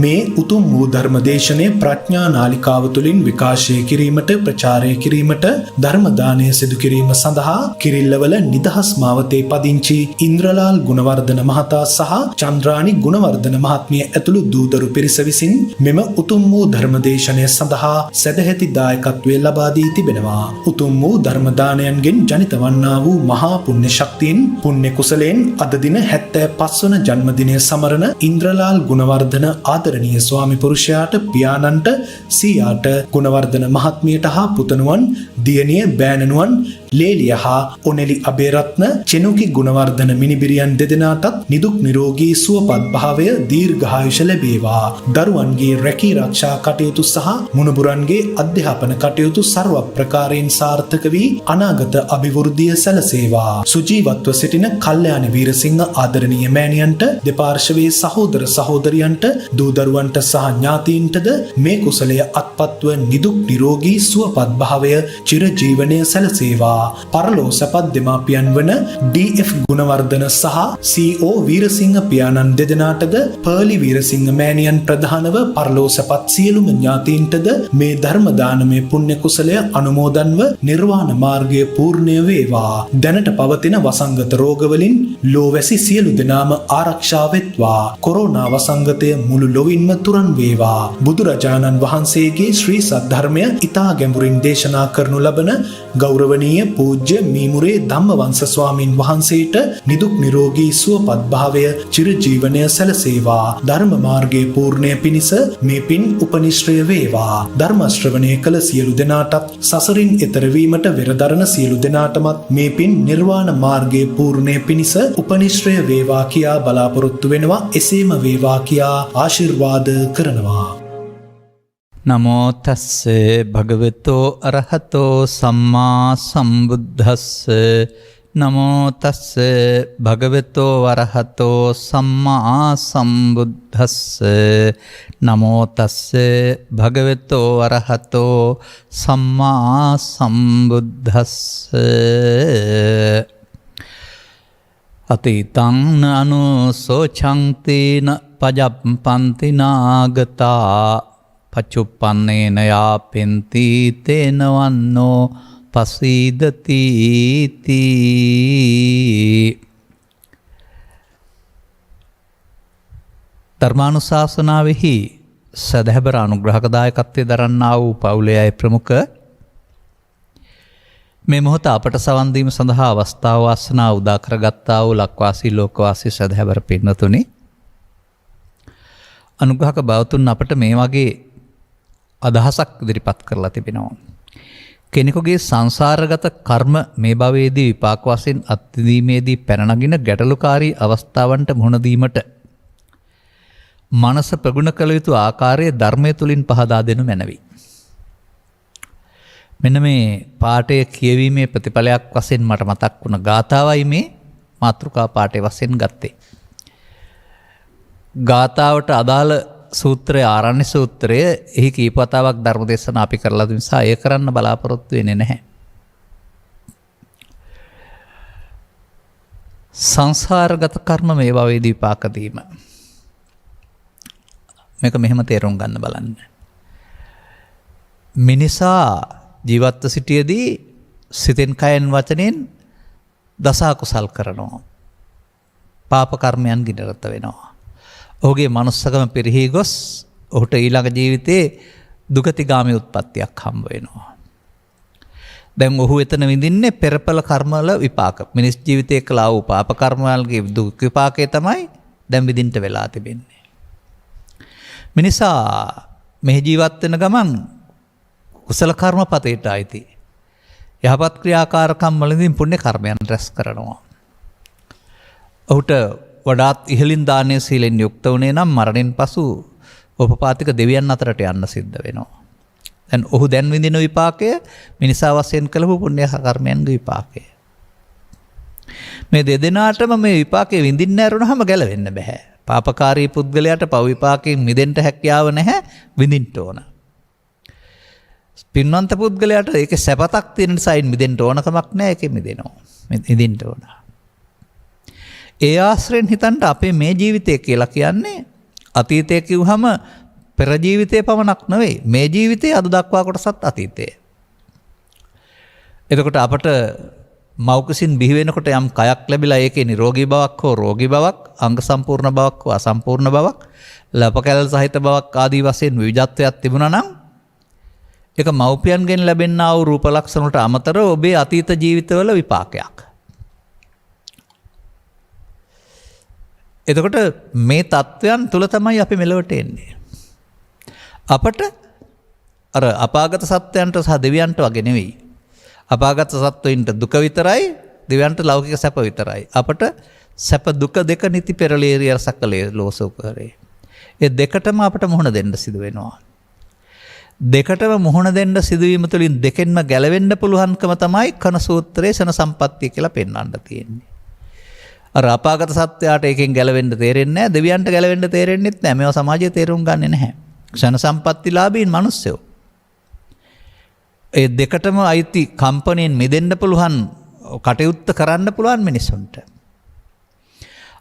මේ උතුම් වූ ධර්ම දේශනය ප්‍රඥා නාලිකාව තුළින් විකාශය කිරීමට ප්‍රචාරය කිරීමට ධර්ම දානය සිදු කිරීම සඳහා කිරිල්ලවල නිදහස් මාවතේ පදිංචි ඉන්ද්‍රලාල් ගුණවර්ධන මහතා සහ චන්ද්‍රානි ගුණවර්ධන මහත්මිය ඇතුළු දූදරු පිරිස විසින් මෙම උතුම් වූ ධර්ම දේශනය සඳහා සැදැහැති දායකත්වය ලබා දී තිබෙනවා. උතුම් වූ ධර්ම දානයන්ගෙන් ජනිත වන්නා වූ මහා පුණ්‍ය ශක්තියෙන් පුණ්‍ය කුසලයෙන් අද දින 75 වන ජන්මදිනය සමරන ඉන්ද්‍රලාල් ගුණවර්ධන ආදරණීය ස්වාමි පුරුෂයාට පියාණන්ට සීයාට ගුණවර්ධන මහත්මියට හා පුතණුවන් දියණිය බෑණනුවන් ලේලිය හා ඔනෙලි අබේරත්න චෙනුකි ගුණවර්ධන මිනිබිරියන් දෙදෙනාටත් නිදුක් නිරෝගී සුවපත් භාවය දීර්ඝායුෂ ලැබේවා. දරුවන්ගේ රැකී ආරක්ෂා කටයුතු සහ මුණුබුරන්ගේ අධ්‍යාපන කටයුතු ਸਰව ප්‍රකාරයෙන් සාර්ථක වී අනාගත අභිවෘද්ධිය සැලසේවා. සුජීවත්ව සිටින කල්යාණ වීරසිංහ ආදරණීය මෑණියන්ට දෙපාර්ශවයේ සහෝදර සහෝදරියන්ට දූ දරුවන්ට සහ ඥාතීන්ටද මේ කුසලය අත්පත්ව නිදුක් නිරෝගී සුවපත් භාවය චිරජීවනය සැලසේවා. පරලෝ සැපත් දෙමාපියන් වන ඩී.එෆ්. ගුණවර්ධන සහ සී.ඕ. වීරසිංහ පියාණන් දෙදෙනාටද පර්ලි වීරසිංහ මෑණියන් ප්‍රධානව පරලෝ සැපත් සියලුම ඥාතීන්ටද මේ ධර්ම දානමය පුණ්‍ය කුසලය අනුමෝදන්ව නිර්වාණ මාර්ගය පූර්ණය වේවා. දැනට පවතින වසංගත රෝගවලින් ලෝවැසි සියලු දෙනාම ආරක්ෂා වෙත්වා. කොරෝනා වසංගතය මුළු ලොවින්ම තුරන් වේවා. බුදුරජාණන් වහන්සේගේ ශ්‍රී සද්ධර්මය ඉතා ගැඹුරින් දේශනා කරනු ලබන ගෞරවනීය පූජ්‍ය මීමුරේ ධම්මවංශ ස්වාමින් වහන්සේට නිදුක් නිරෝගී සුවපත් භාවය චිරජීවනය සැලසේවා. ධර්ම මාර්ගයේ පූර්ණය පිණිස මේ පින් උපනිශ්‍රය වේවා. ධර්ම ශ්‍රවණය කළ සියලු දෙනාටත් සසරින් එතර වීමට වෙරදරන සියලු දෙනාටමත් මේ පින් නිර්වාණ මාර්ගයේ පූර්ණය පිණිස උපනිශ්‍රය වේවා කියා බලාපොරොත්තු වෙනවා. එසේම වේවා කියා ආශිර්වාද කරනවා. නමෝ තස්සේ භගවතෝ අරහතෝ සම්මා සම්බුද්දස්ස. නමෝ තස්සේ භගවතෝ අරහතෝ සම්මා සම්බුද්දස්ස. නමෝ තස්සේ භගවතෝ අරහතෝ සම්මා සම්බුද්දස්ස. අතීතං අනුසෝචන්තේන පජප්පන්ති නාගතා පච්චුප්පන්නේන යාපෙන්ති තේන වන්නෝ පසීදති තී. ධර්මානුශාසනාවෙහි සදහැබර අනුග්‍රහකදායකත්වයේ දරන්නා වූ පවුලේ අය ප්‍රමුඛ මේ මොහොත අපට සවන් දීම සඳහා අවස්ථාව වාසනාව උදා කරගත්තා වූ ලක්වාසී ලෝකවාසී සදහැබර පින්වතුනි, අනුග්‍රහක බවතුන් අපට මේ වගේ අදහසක් ඉදිරිපත් කරලා තිබෙනවා. කෙනෙකුගේ සංසාරගත කර්ම මේ භවයේදී විපාක වශයෙන් අත්විඳීමේදී පැන නගින ගැටලුකාරී අවස්ථාවන්ට මුහුණ දීමට මනස ප්‍රගුණ කළ යුතු ආකාරයේ ධර්මය තුලින් පහදා දෙනු මැනවි. මෙන්න මේ පාඨය කියවීමේ ප්‍රතිඵලයක් වශයෙන් මට මතක් වුණ ගාථාවයි මේ මාතෘකා පාඨයේ වශයෙන් ගත්තේ. ගාථාවට අදාළ සූත්‍රය ආරණ්‍ය සූත්‍රය, එහි කීප වතාවක් ධර්ම දේශනා අපි කරලා තියෙන නිසා එය කරන්න බලාපොරොත්තු වෙන්නේ නැහැ. සංසාරගත කර්ම මේ භවයේදී විපාක දීම. මේක මෙහෙම තේරුම් ගන්න බලන්න. මිනිසා ජීවත්ව සිටියේදී සිතෙන් කයෙන් වචනෙන් දස අකුසල් කරනවා. පාප කර්මයන් ගිනරත වෙනවා. ඔහුගේ මනුස්සකම පිරිහි ගොස් ඔහුට ඊළඟ ජීවිතේ දුගතිගාමී උත්පත්තියක් හම්බ වෙනවා. දැන් ඔහු එතන විඳින්නේ පෙරපල කර්මවල විපාක. මිනිස් ජීවිතයේ කළා වූ පාප කර්මවලගේ දුක් විපාකය තමයි දැන් විඳින්න වෙලා තිබෙන්නේ. මිනිසා මෙහි ජීවත් වෙන ගමන් කුසල කර්මපතේට ආйти. යහපත් ක්‍රියාකාරකම් වලින් පුණ්‍ය කර්මයන් රැස් කරනවා. ඔහුට වඩාත් ඉහළින් දානීය සීලෙන් යුක්ත වුණේ නම් මරණයෙන් පසු උපපාතික දෙවියන් අතරට යන්න සිද්ධ වෙනවා. දැන් ඔහු දැන් විඳින විපාකය මිනිසා වශයෙන් කළපු පුණ්‍ය කර්මයන්ගේ විපාකය. මේ දෙදෙනාටම මේ විපාකේ විඳින්න ඇරුණාම ගැලවෙන්න බෑ. පාපකාරී පුද්ගලයාට පව විපාකයෙන් මිදෙන්න හැකියාව නැහැ, විඳින්න ඕන. පින්වන්ත පුද්ගලයාට ඒකේ සැපතක් තියෙන නිසා මිදෙන්න ඕනකමක් නැහැ, ඒකෙ මිදෙනවා. මිදින්න ඕන. ඒ ආශ්‍රයෙන් හිතන්න අපේ මේ ජීවිතය කියලා කියන්නේ අතීතය කිව්වහම පෙර ජීවිතේ පමණක් නෙවෙයි මේ ජීවිතේ අද දක්වා කොටසත් අතීතය. එතකොට අපට මෞකසින් බිහි වෙනකොට යම් කයක් ලැබිලා ඒකේ නිරෝගී බවක් හෝ රෝගී බවක්, අංග සම්පූර්ණ බවක් හෝ අසම්පූර්ණ බවක්, ලපකැලල් සහිත බවක් ආදී වශයෙන් විවිධත්වයක් තිබුණා නම් ඒක මව්පියන්ගෙන් ලැබෙනා වූ රූප ලක්ෂණ වලට අමතරව ඔබේ අතීත ජීවිතවල විපාකයක්. එතකොට මේ තත්වයන් තුල තමයි අපි මෙලොවට එන්නේ. අපට අර අපාගත සත්වයන්ට සහ දෙවියන්ට වගේ නෙවෙයි. අපාගත සත්වයින්ට දුක විතරයි, දෙවියන්ට ලෞකික සැප විතරයි. අපට සැප දුක දෙක නිති පෙරලේරිය සකලේ ලෝසෝකරේ. ඒ දෙකටම අපට මුහුණ දෙන්න සිදු වෙනවා. දෙකටම මුහුණ දෙන්න සිදුවීම තුළින් දෙකෙන්ම ගැලවෙන්න පුළුවන්කම තමයි කන සූත්‍රයේ ශන සම්පත්තිය කියලා පෙන්වන්න තියෙන්නේ. අර අපාගත සත්‍යයට එකෙන් ගැලවෙන්න තේරෙන්නේ නැහැ, දෙවියන්ට ගැලවෙන්න තේරෙන්නෙත් නැහැ. මේවා සමාජයේ තේරුම් ගන්නෙ නැහැ. ක්ෂණ සම්පත්තිලාභීන් මිනිස්සුયો. ඒ දෙකටම අයිති කම්පණයෙන් මිදෙන්න පුළුවන් කටයුත්ත කරන්න පුළුවන් මිනිසුන්ට.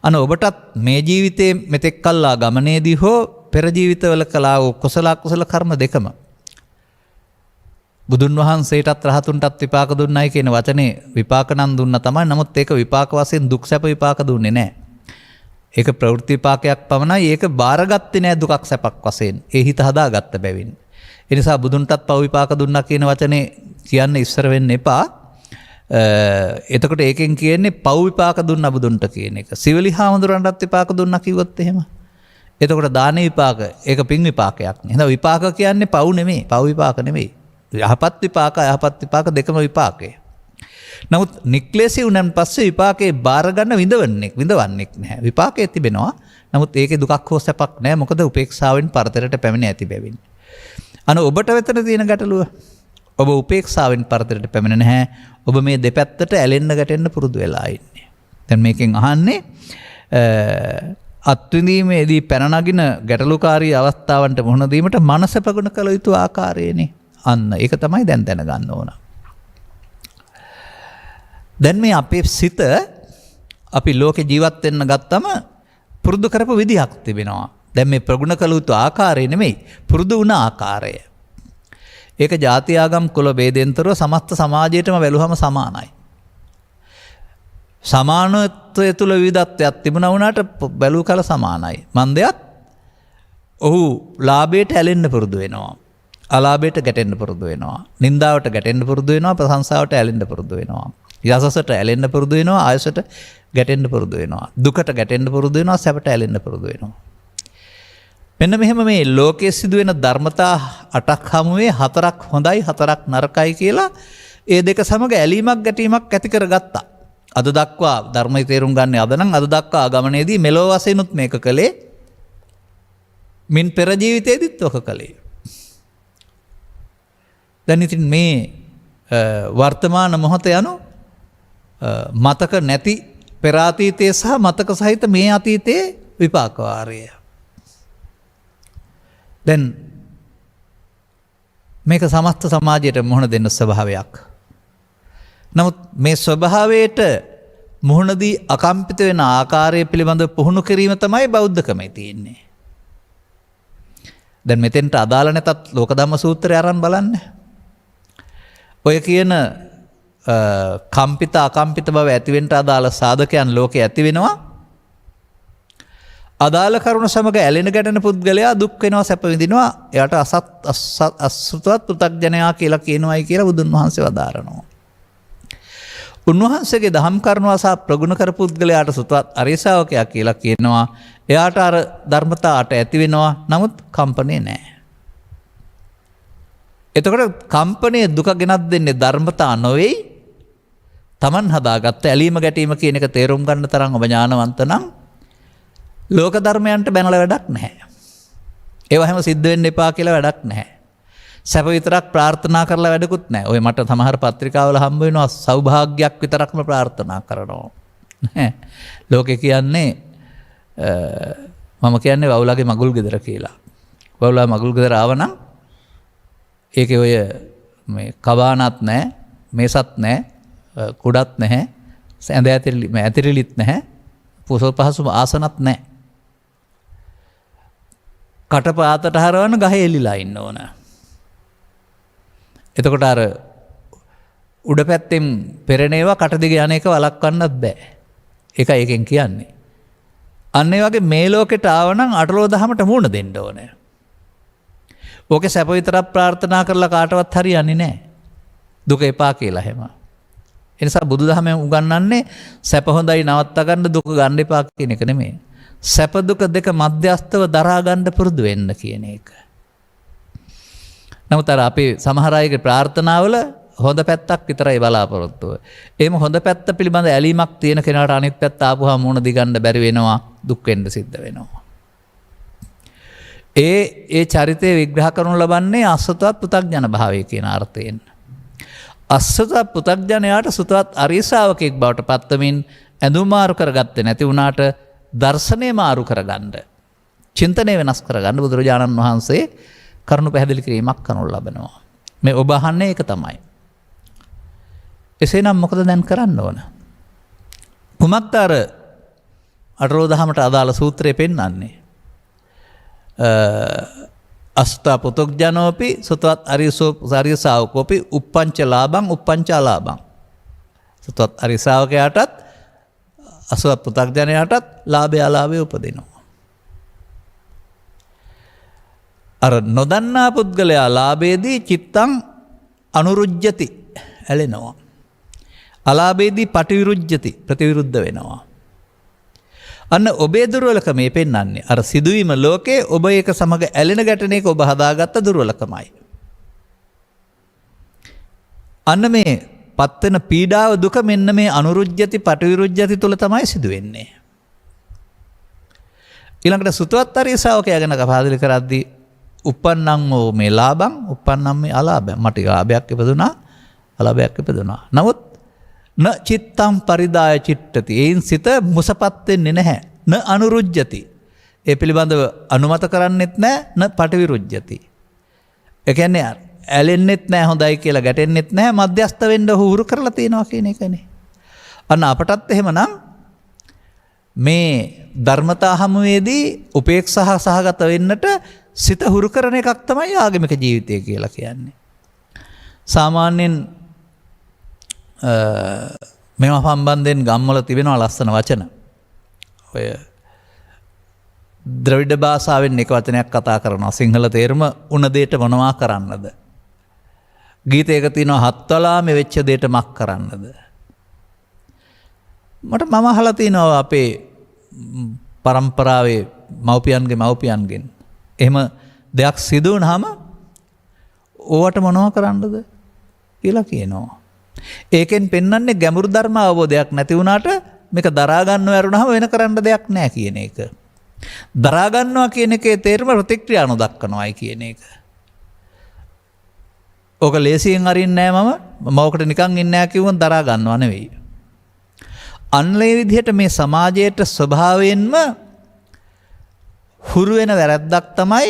ඔබටත් මේ ජීවිතයේ මෙතෙක් කල්ලා ගමනේදී හෝ පෙර ජීවිතවල කළා වූ කුසල අකුසල කර්ම දෙකම බුදුන් වහන්සේටත් රහතුන්ටත් විපාක දුන්නයි කියන වචනේ විපාක නම් දුන්න තමයි. නමුත් ඒක විපාක වශයෙන් දුක් සැප විපාක දුන්නේ නැහැ. ඒක ප්‍රවෘත්ති විපාකයක් පමණයි. ඒක බාරගත්තේ නැහැ දුකක් සැපක් වශයෙන්. ඒ හිත හදාගත්ත බැවින්. ඒ නිසා බුදුන්ටත් පව් විපාක දුන්නා කියන වචනේ කියන්න ඉස්සර වෙන්න එපා. එතකොට ඒකෙන් කියන්නේ පව් විපාක දුන්නා බුදුන්ට කියන එක. සිවලි හාමුදුරන්ටත් විපාක දුන්නා කිව්වොත් එහෙම. එතකොට දාන විපාක ඒක පින් විපාකයක් නේ. එහෙනම් විපාක කියන්නේ පව් නෙමෙයි. පව් විපාක නෙමෙයි. යහපත් විපාක දෙකම විපාකය. නමුත් නික්ලේශී වුණන් පස්සේ විපාකේ බාර ගන්න විඳවන්නේ නැහැ. විපාකයේ තිබෙනවා. නමුත් ඒකේ දුකක් හෝ සැපක් නැහැ. මොකද උපේක්ෂාවෙන් පරතරයට පැමිණ ඇති බැවින්. ඔබට වෙතන තියෙන ගැටලුව ඔබ උපේක්ෂාවෙන් පරතරයට පැමිණ නැහැ. ඔබ මේ දෙපැත්තට ඇලෙන්න ගැටෙන්න පුරුදු වෙලා ඉන්නේ. දැන් මේකෙන් අහන්නේ අත්විඳීමේදී පැන නගින ගැටලුකාරී අවස්ථාවන්ට මුහුණ දීමට මනස ප්‍රගුණ කළ යුතු ආකාරයනේ. අන්න ඒක තමයි දැන් දැනගන්න ඕන. දැන් මේ අපේ සිත අපි ලෝකේ ජීවත් වෙන්න ගත්තම පුරුදු කරපු විදිහක් තිබෙනවා. දැන් මේ ප්‍රගුණ කළ යුතු ආකාරය නෙමෙයි පුරුදු වුණ ආකාරය. ඒක ಜಾති ආගම් කුල ભેදෙන්තරව සමස්ත සමාජයටම වැළුවම සමානයි. සමානත්වය තුළ විවිධත්වයක් තිබුණා වුණාට බැලූ කල සමානයි. මන්දයත් ඔහු ලාභයට ඇලෙන්න පුරුදු වෙනවා. අලාභයට ගැටෙන්න පුරුදු වෙනවා. නින්දාවට ගැටෙන්න පුරුදු වෙනවා. ප්‍රශංසාවට ඇලෙන්න පුරුදු වෙනවා. යසසට ඇලෙන්න පුරුදු වෙනවා. ආයසට ගැටෙන්න පුරුදු වෙනවා. දුකට ගැටෙන්න පුරුදු වෙනවා. සැපට ඇලෙන්න පුරුදු වෙනවා. මෙන්න මෙහෙම මේ ලෝකයේ සිදුවෙන ධර්මතා 8ක් හමුවේ 4ක් හොඳයි 4ක් නරකයි කියලා ඒ දෙක සමග ඇලීමක් ගැටීමක් ඇති කරගත්තා. අද දක්වා ධර්මයේ තේරුම් ගන්න අද නම් අද දක්වා ගමනේදී මෙලෝ වශයෙන්ුත් මේක කළේ මින් පෙර ජීවිතේදීත් ඔක කළේ. දැන් ඉතින් මේ වර්තමාන මොහොත යනු මතක නැති පෙර අතීතයේ සහ මතක සහිත මේ අතීතයේ විපාක වාරය. දැන් මේක සමස්ත සමාජයට මුහුණ දෙන්න ස්වභාවයක්. නමුත් මේ ස්වභාවයට මුහුණ දී අකම්පිත වෙන ආකාරය පිළිබඳව පුහුණු කිරීම තමයි බෞද්ධකමේ තියෙන්නේ. දැන් මෙතෙන්ට අදාළ නැතත් ලෝක ධම්ම සූත්‍රය අරන් බලන්න. ඔය කියන කම්පිත අකම්පිත බව ඇතිවෙන්න අදාළ සාධකයන් ලෝකේ ඇති වෙනවා. අදාළ කරුණ සමග ඇලෙන ගැටෙන පුද්ගලයා දුක් වෙනවා සැප විඳිනවා. එයාට අසෘතවත් පෘථග්ජනයා කියලා කියනවායි කියලා බුදුන් වහන්සේ වදාරනවා. උන්වහන්සේගේ දහම් කරුණා සහ ප්‍රගුණ කර පුද්ගලයාට සුතවත් අරිය ශ්‍රාවකයා කියලා කියනවා. එයාට අර ධර්මතාවට ඇති වෙනවා. නමුත් කම්පණේ නැහැ. එතකොට කම්පණයේ දුක ගෙනත් දෙන්නේ ධර්මතා නොවේයි. Taman හදාගත්ත ඇලීම ගැටීම කියන එක තේරුම් ගන්න තරම් ඔබ ඥානවන්ත නම් ලෝක ධර්මයන්ට බැනලා වැඩක් නැහැ. ඒව හැම සිද්ධ වෙන්න එපා කියලා වැඩක් නැහැ. සැප විතරක් ප්‍රාර්ථනා කරලා වැඩකුත් නැහැ. ඔය මට සමහර පත්‍රිකාවල හම්බ වෙනවා සෞභාග්‍යයක් විතරක්ම ප්‍රාර්ථනා කරනවා. ලෝකේ කියන්නේ මම කියන්නේ වවුලාගේ මගුල් ගෙදර කියලා. වවුලා මගුල් ගෙදර ආවනම් ඒකේ ඔය මේ කබානත් නැහැ, මේසත් නැහැ, කුඩත් නැහැ, ඇඳ ඇතිරිලිත් නැහැ, පොසොල් පහසුම ආසනත් නැහැ. කටපාතට හරවන්න ගහේ එලිලා ඉන්න ඕන. එතකොට අර උඩ පැත්තෙන් පෙරණේවා කටදිග යන එක වළක්වන්නත් බෑ. ඒකයි ඒකෙන් කියන්නේ. අන්න ඒ වගේ මේ ලෝකෙට ආවනම් අටලෝ දහමට මුහුණ දෙන්න ඕනේ. ඕකේ සැප විතරක් ප්‍රාර්ථනා කරලා කාටවත් හරියන්නේ නැහැ. දුක එපා කියලා හැම. ඒ නිසා බුදුදහමෙන් උගන්වන්නේ සැප හොඳයි නවත්ත ගන්න දුක ගන්න එපා කියන එක නෙමෙයි. සැප දුක දෙක මධ්‍යස්තව දරා ගන්න පුරුදු වෙන්න කියන එක. නමුත් අර අපේ සමහර අයගේ ප්‍රාර්ථනාවල හොඳ පැත්තක් විතරයි බලාපොරොත්තු වෙන්නේ. එහෙම හොඳ පැත්ත පිළිබඳ ඇලීමක් තියෙන කෙනාට අනිත් පැත්ත ආපුවාම මුණ දිගන්න බැරි වෙනවා, දුක් වෙන්න සිද්ධ වෙනවා. ඒ චරිතය විග්‍රහ කරනු ලබන්නේ අසතවත් පෘථග්ජන භාවය කියන අර්ථයෙන්. අසතවත් පෘථග්ජනයාට සුතවත් අරිය ශ්‍රාවකෙක් බවට පත්වමින් ඇඳුම් මාරු කරගත්තේ නැති වුණාට දර්ශනය මාරු කරගන්න, චින්තනය වෙනස් කරගන්න බුදුරජාණන් වහන්සේ කරුණු පැහැදිලි කිරීමක් කරනු ලබනවා. මේ ඔබ අහන්නේ ඒක තමයි. එසේනම් මොකද දැන් කරන්න ඕන? කුමක්ද අර අටලෝ දහමට අදාළ සූත්‍රය පෙන්වන්නේ? අස්ථා පුතග්ජනෝපි සුතවත් අරිය ශ්‍රාවකෝපි uppංච ලාභං uppංච අලාභං. සුතවත් අරිය ශ්‍රාවකයාටත් අසුවත් පුතග්ජනයාටත් ලාභය අලාභය උපදිනවා. අර නොදන්නා පුද්ගලයා ලාභයේදී චිත්තං අනුරුජ්ජති, ඇලෙනවා. අලාභයේදී පටිවිරුජ්ජති, ප්‍රතිවිරුද්ධ වෙනවා. අන්න ඔබේ දුර්වලකම මේ පෙන්වන්නේ අර සිදුවීම ලෝකේ ඔබ ඒක සමග ඇලෙන ගැටෙන එක ඔබ හදාගත්ත දුර්වලකමයි. අන්න මේ පත්වෙන පීඩාව දුක මෙන්න මේ අනුරුජ්ජති පටිවිරුජ්ජති තුල තමයි සිදුවෙන්නේ. ඊළඟට සුතවත් අරිය ශ්‍රාවකයා ගැන කපාදලි කරද්දී uppannam o මේ ලාභං uppannam මේ අලාභං. මට ලාභයක් ඉපදුනා, අලාභයක් ඉපදුනා. නමුත් න චිත්තං පරිදාය චිත්තති. ඒන් සිත මුසපත් වෙන්නේ නැහැ. න අනුරුජ්ජති. ඒ පිළිබඳව අනුමත කරන්නෙත් නැහැ. න පටිවිරුජ්ජති. ඒ කියන්නේ ඇලෙන්නෙත් නැහැ, හොඳයි කියලා ගැටෙන්නෙත් නැහැ, මධ්‍යස්ත වෙන්න හුරු කරලා තියෙනවා කියන එකනේ. අන්න අපටත් එහෙමනම් මේ ධර්මතා හමුවේදී උපේක්ෂා සහගත වෙන්නට සිත හුරු කරන එකක් තමයි ආගමික ජීවිතය කියලා කියන්නේ. සාමාන්‍යයෙන් මේවා සම්බන්ධයෙන් ගම්වල තිබෙනවා ලස්සන වචන. ඔය ද්‍රවිඩ භාෂාවෙන් එක වචනයක් කතා කරනවා. සිංහල තේරුම උන දෙයට මොනවා කරන්නද? ගීතයක තියෙනවා හත්වලාමේ වෙච්ච දෙයට මක් කරන්නද? මම අහලා තිනවා අපේ පරම්පරාවේ මව්පියන්ගෙන් එහෙම දෙයක් සිදු වුණාම ඕවට මොනවා කරන්නද කියලා කියනවා. ඒකෙන් පෙන්වන්නේ ගැඹුරු ධර්ම අවබෝධයක් නැති වුණාට මේක දරා ගන්නව ඇරුණාම වෙන කරන්න දෙයක් නැහැ කියන එක. දරා ගන්නවා කියන එකේ තේරුම ප්‍රතික්‍රියා නොදක්වනවායි කියන එක. ඕක ලේසියෙන් අරින්නේ නැහැ මම ඕකට නිකන් ඉන්නේ නැහැ කිව්වොත් දරා ගන්නව නෙවෙයි. අන්ලේ විදිහට මේ සමාජයේ ස්වභාවයෙන්ම හුරු වෙන වැරද්දක් තමයි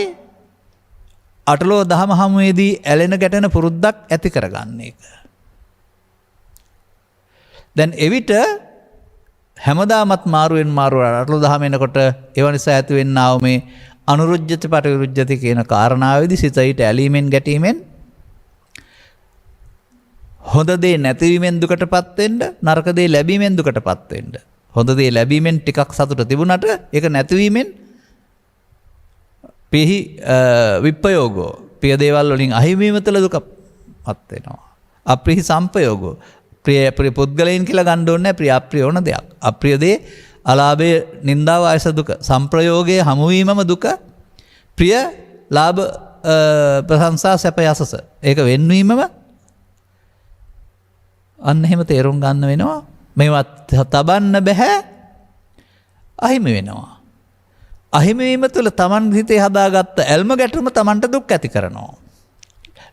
අටලෝ දහම හමුවේදී ඇලෙන ගැටෙන පුරුද්දක් ඇති කරගන්න එක. දැන් එවිට හැමදාමත් මාරුවෙන් අටලෝ දහම එනකොට ඒව නිසා ඇති වෙන්නා වූ මේ අනුරුජ්ජති පටිවිරුජ්ජති කියන කාරණාවේදී සිතයිට ඇලීමෙන් ගැටීමෙන් හොඳ දේ නැතිවීමෙන් දුකටපත් වෙන්න, නරක දේ ලැබීමෙන් දුකටපත් වෙන්න. හොඳ දේ ලැබීමෙන් ටිකක් සතුට තිබුණාට ඒක නැතිවීමෙන් පිහි විප්පයෝගෝ, ප්‍රිය දේවල් වලින් අහිමි වීම තුළ දුකපත් වෙනවා. අප්‍රිය සම්පයෝගෝ, ප්‍රිය පුද්ගලයන් කියලා ගන්න ඕනේ නැහැ, ප්‍රිය අප්‍රිය ඕන දෙයක්. අප්‍රිය දේ අලාභයේ නින්දාව ආයස දුක, සංප්‍රයෝගයේ හමු වීමම දුක, ප්‍රිය ලාභ ප්‍රශංසා සැප යසස. ඒක වෙන්වීමම අන්න එහෙම තේරුම් ගන්න වෙනවා. මේවත් තබන්න බෑ, අහිමි වෙනවා. අහිමි වීම තුළ තමන් හිතේ හදාගත්ත ඇල්ම ගැටුම තමන්ට දුක් ඇති කරනවා.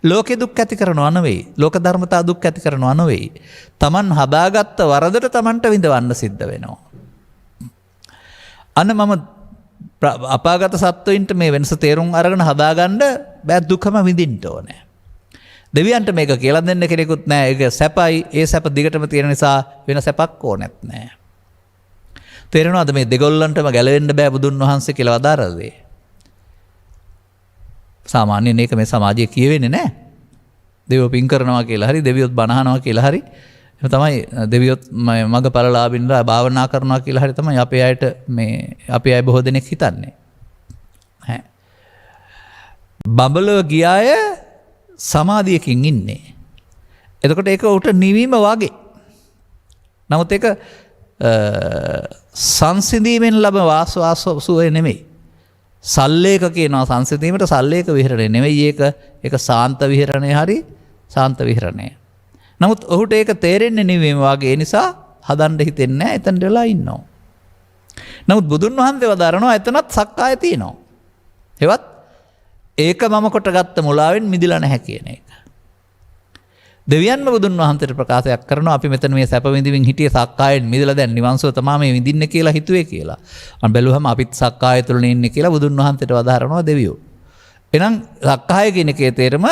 ලෝකේ දුක් ඇති කරනවා නෙවෙයි. ලෝක ධර්මතා දුක් ඇති කරනවා නෙවෙයි. තමන් හදාගත්ත වරදට තමන්ට විඳවන්න සිද්ධ වෙනවා. අන්න මම අපාගත සත්වයින්ට මේ වෙනස තේරුම් අරගෙන හදාගන්න බෑ, දුකම විඳින්න ඕනේ. දෙවියන්ට මේක කියලා දෙන්න කෙනෙකුත් නැහැ. ඒක සැපයි. ඒ සැප දිගටම තියෙන නිසා වෙන සැපක් ඕනෙත් නැහැ. තේරෙනවද මේ දෙගොල්ලන්ටම ගැලවෙන්න බෑ බුදුන් වහන්සේ කියලා වදාරලා දේ. සාමාන්‍යයෙන් ඒක මේ සමාජයේ කියවෙන්නේ නැහැ. දෙවියෝ පින් කරනවා කියලා හරි දෙවියොත් බණ අහනවා කියලා හරි එහෙම තමයි දෙවියොත් මගපලලාභින්ලා භාවනා කරනවා කියලා හරි තමයි අපේ අයට මේ අපේ අය බොහෝ දෙනෙක් හිතන්නේ. ඈ බඹලව ගියාය සමාධියකින් ඉන්නේ. එතකොට ඒක උට නිවීම වගේ. නමුත් ඒක සංසිඳීමෙන් ලබන වාසවාසුවේ නෙමෙයි. සල්ලේක කියනවා සංසිඳීමට සල්ලේක විහරණය නෙමෙයි ඒක සාන්ත විහරණය හරි සාන්ත විහරණය. නමුත් ඔහුට ඒක තේරෙන්නේ නිවීම වගේ නිසා හදන්න හිතෙන්නේ නැහැ එතනට වෙලා ඉන්නවා. නමුත් බුදුන් වහන්සේ වදාරනවා එතනත් සක්කාය තියෙනවා. ඒවත් ඒක මම කොට ගත්ත මුලාවෙන් මිදිලා නැහැ කියන එක. දෙවියන්ම බුදුන් වහන්සේට ප්‍රකාශයක් කරනවා අපි මෙතන මේ සැප විඳින්මින් හිටියේ සක්කායෙන් මිදලා දැන් නිවන්සුව තමයි මේ විඳින්නේ කියලා හිතුවේ කියලා. අන් බැලුවම අපිත් සක්කාය තුළනේ ඉන්නේ කියලා බුදුන් වහන්සේට වදාරනවා දෙවියෝ. එහෙනම් සක්කාය කියන එකේ තේරුම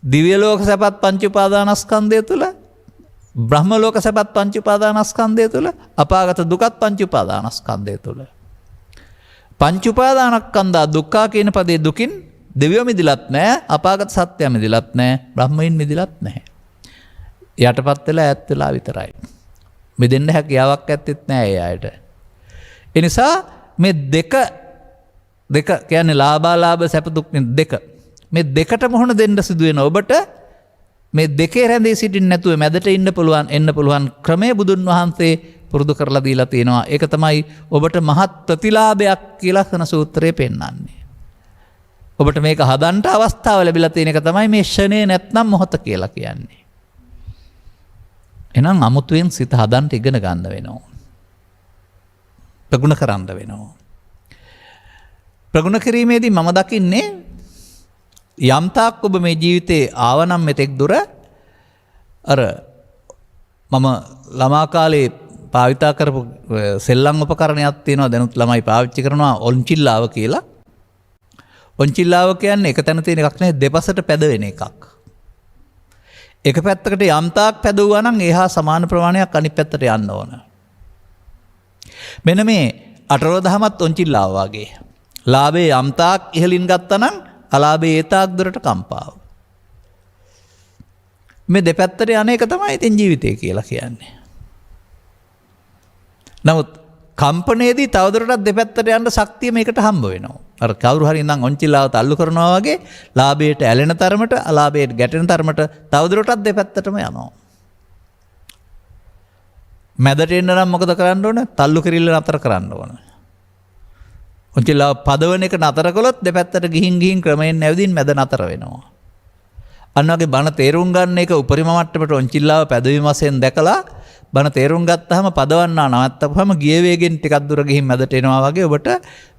දිව්‍ය ලෝක සැපත් පංච උපාදානස්කන්ධය තුළ බ්‍රහ්ම ලෝක සැපත් පංච උපාදානස්කන්ධය තුළ අපාගත දුකත් පංච උපාදානස්කන්ධය තුළ. පංච උපාදානස්කන්ධා දුක්ඛ කියන පදේ දුකින් දෙවියෝ මිදිලත් නැහැ අපාගත සත්‍යය මිදිලත් නැහැ බ්‍රහ්මයින් මිදිලත් නැහැ. යටපත් වෙලා ඈත් වෙලා විතරයි. මිදෙන්න හැකියාවක් ඇත්තෙත් නැහැ ඒ අයට. ඒ නිසා මේ දෙක කියන්නේ ලාභාලාභ සැප දුක් දෙක මේ දෙකට මොහොන දෙන්න සිදු වෙන ඔබට මේ දෙකේ රැඳී සිටින්න නැතුව මැදට එන්න පුළුවන් ක්‍රමය බුදුන් වහන්සේ පුරුදු කරලා දීලා තියෙනවා. ඒක තමයි ඔබට මහත් ප්‍රතිලාභයක් කියලා කරන සූත්‍රයේ පෙන්වන්නේ. ඔබට මේක හදන්න අවස්ථාව ලැබිලා තියෙන එක තමයි මේ ෂණේ නැත්නම් මොහොත කියලා කියන්නේ. එහෙනම් අමුතුවෙන් සිත හදන්න ඉගෙන ගන්න වෙනවා. ප්‍රගුණ කරන්න වෙනවා. ප්‍රගුණ කිරීමේදී මම දකින්නේ යම්තාක් ඔබ මේ ජීවිතේ ආවනම් මෙතෙක් දුර අර මම ළමා කාලේ භාවිතා කරපු සෙල්ලම් උපකරණයක් තියෙනවා දැනුත් ළමයි පාවිච්චි කරනවා ඔන්චිල්ලාව කියලා. ඔන්චිල්ලාව කියන්නේ එක තැන තියෙන එකක් නෙවෙයි දෙපසට පැදවෙන එකක්. එක පැත්තකට යම්තාක් පැදුවා නම් එහා සමාන ප්‍රමාණයක් අනිත් පැත්තට යන්න ඕන. මෙන්න මේ අටරෝදහමත් ඔන්චිල්ලාව වගේ. ලාභේ යම්තාක් ඉහළින් ගත්තා නම් අලාභේ ඒතාක් දුරට කම්පාව. මේ දෙපැත්තට යන එක තමයි ඉතින් ජීවිතය කියලා කියන්නේ. නමුත් කම්පණයේදී තවදුරටත් දෙපැත්තට යන්න ශක්තිය මේකට හම්බ වෙනවා. අර කවුරු හරි ඉඳන් ඔන්චිල්ලාව තල්ලු කරනවා වගේ ලාභයට ඇලෙන තරමට අලාභයට ගැටෙන තරමට තවදුරටත් දෙපැත්තටම යනවා. මැදට එන්න නම් මොකද කරන්න ඕන? තල්ලු කිරිල්ල නතර කරන්න ඕන. ඔන්චිල්ලාව පදවන එක නතර කළොත් දෙපැත්තට ගිහින් ක්‍රමයෙන් නැවදින් මැද නතර වෙනවා. අන්න වගේ බණ තේරුම් ගන්න එක උපරිම මට්ටමට ඔන්චිල්ලාව පැදවීම වශයෙන් දැකලා බණ තේරුම් ගත්තාම පදවන්නා නවත්තපුවම ගිය වේගෙන් ටිකක් දුර ගිහින් මැදට එනවා වගේ ඔබට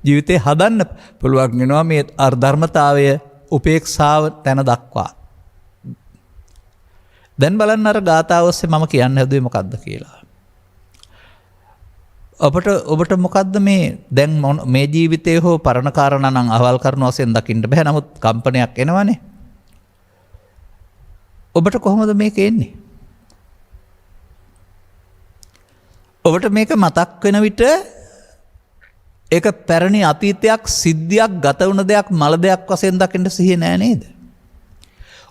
ජීවිතේ හදන්න පුළුවන් වෙනවා මේ අර්ධර්මතාවය උපේක්ෂාව තැන දක්වා. දැන් බලන්න අර ගාථාව ඔස්සේ මම කියන්න හැදුවේ මොකද්ද කියලා. ඔබට මොකද්ද මේ දැන් මේ ජීවිතේ හෝ පරණ කාරණා නම් අහවල් කරන වශයෙන් දකින්න බෑ. නමුත් කම්පනයක් එනවනේ. ඔබට කොහොමද මේක එන්නේ? ඔබට මේක මතක් වෙන විට ඒක පැරණි අතීතයක් සිද්ධියක් ගත වුණ දෙයක් මල දෙයක් වශයෙන් දකින්න සිහිය නෑ නේද?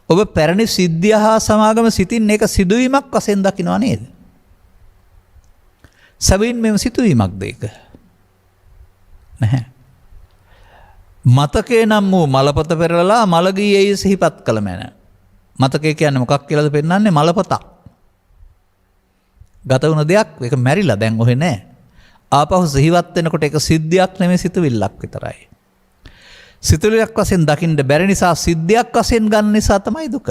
ඔබ පැරණි සිද්ධිය හා සමාගම සිතින් ඒක සිදුවීමක් වශයෙන් දකිනවා නේද? සැබවින් මෙම සිදුවීමක්ද ඒක? නැහැ. මතකේ නම් වූ මලපත පෙරලලා මලගියේ සිහිපත් කළ මැන. මතකේ කියන්නේ මොකක් කියලාද පෙන්වන්නේ? මලපතක්. ගත වුණ දෙයක් ඒක මැරිලා දැන් ඔහෙ නෑ. ආපහු සිහිවත් වෙනකොට ඒක සිද්ධියක් නෙමෙයි සිතුවිල්ලක් විතරයි. සිතුවිල්ලක් වශයෙන් දකින්න බැරි නිසා සිද්ධියක් වශයෙන් ගන්න නිසා තමයි දුක.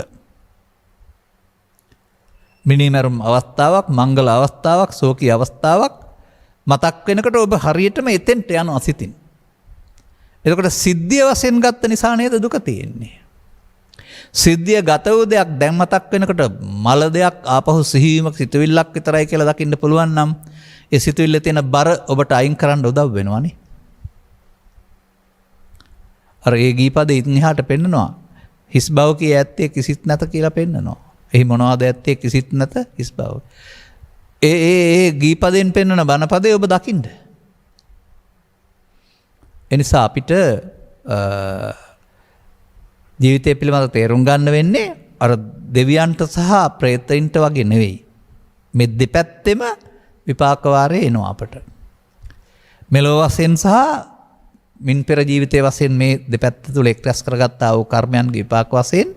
මිනිමරුම් අවස්ථාවක්, මංගල අවස්ථාවක්, සෝකී අවස්ථාවක් මතක් වෙනකොට ඔබ හරියටම එතෙන්ට යනවා සිතින්. එතකොට සිද්ධිය වශයෙන් ගත්ත නිසා නේද දුක තියෙන්නේ. සිද්ධිය ගත වූ දෙයක් දැන් මතක් වෙනකොට මල දෙයක් ආපහු සිහිවීමක් සිතුවිල්ලක් විතරයි කියලා දකින්න පුළුවන් නම් ඒ සිතුවිල්ලේ තියෙන බර ඔබට අයින් කරන්න උදව් වෙනවනේ. අර ඒ ගීපදේ ඉතින් එහාට පෙන්නනවා හිස් බව කිය ඇත්තේ කිසිත් නැත කියලා පෙන්නනවා. එහි මොනවද ඇත්තේ කිසිත් නැත හිස් බව. ඒ ගීපදෙන් පෙන්නන බණපදේ ඔබ දකින්න. එනිසා අපිට ජීවිතය පිළිබඳ තේරුම් ගන්න වෙන්නේ අර දෙවියන්ට සහ ප්‍රේතයින්ට වගේ නෙවෙයි. මේ දෙපැත්තෙම විපාක වාරේ එනවා අපට. මෙලොව වශයෙන් සහ මින් පෙර ජීවිතයේ වශයෙන් මේ දෙපැත්ත තුල එක්රැස් කරගත්තා වූ කර්මයන්ගේ විපාක වශයෙන්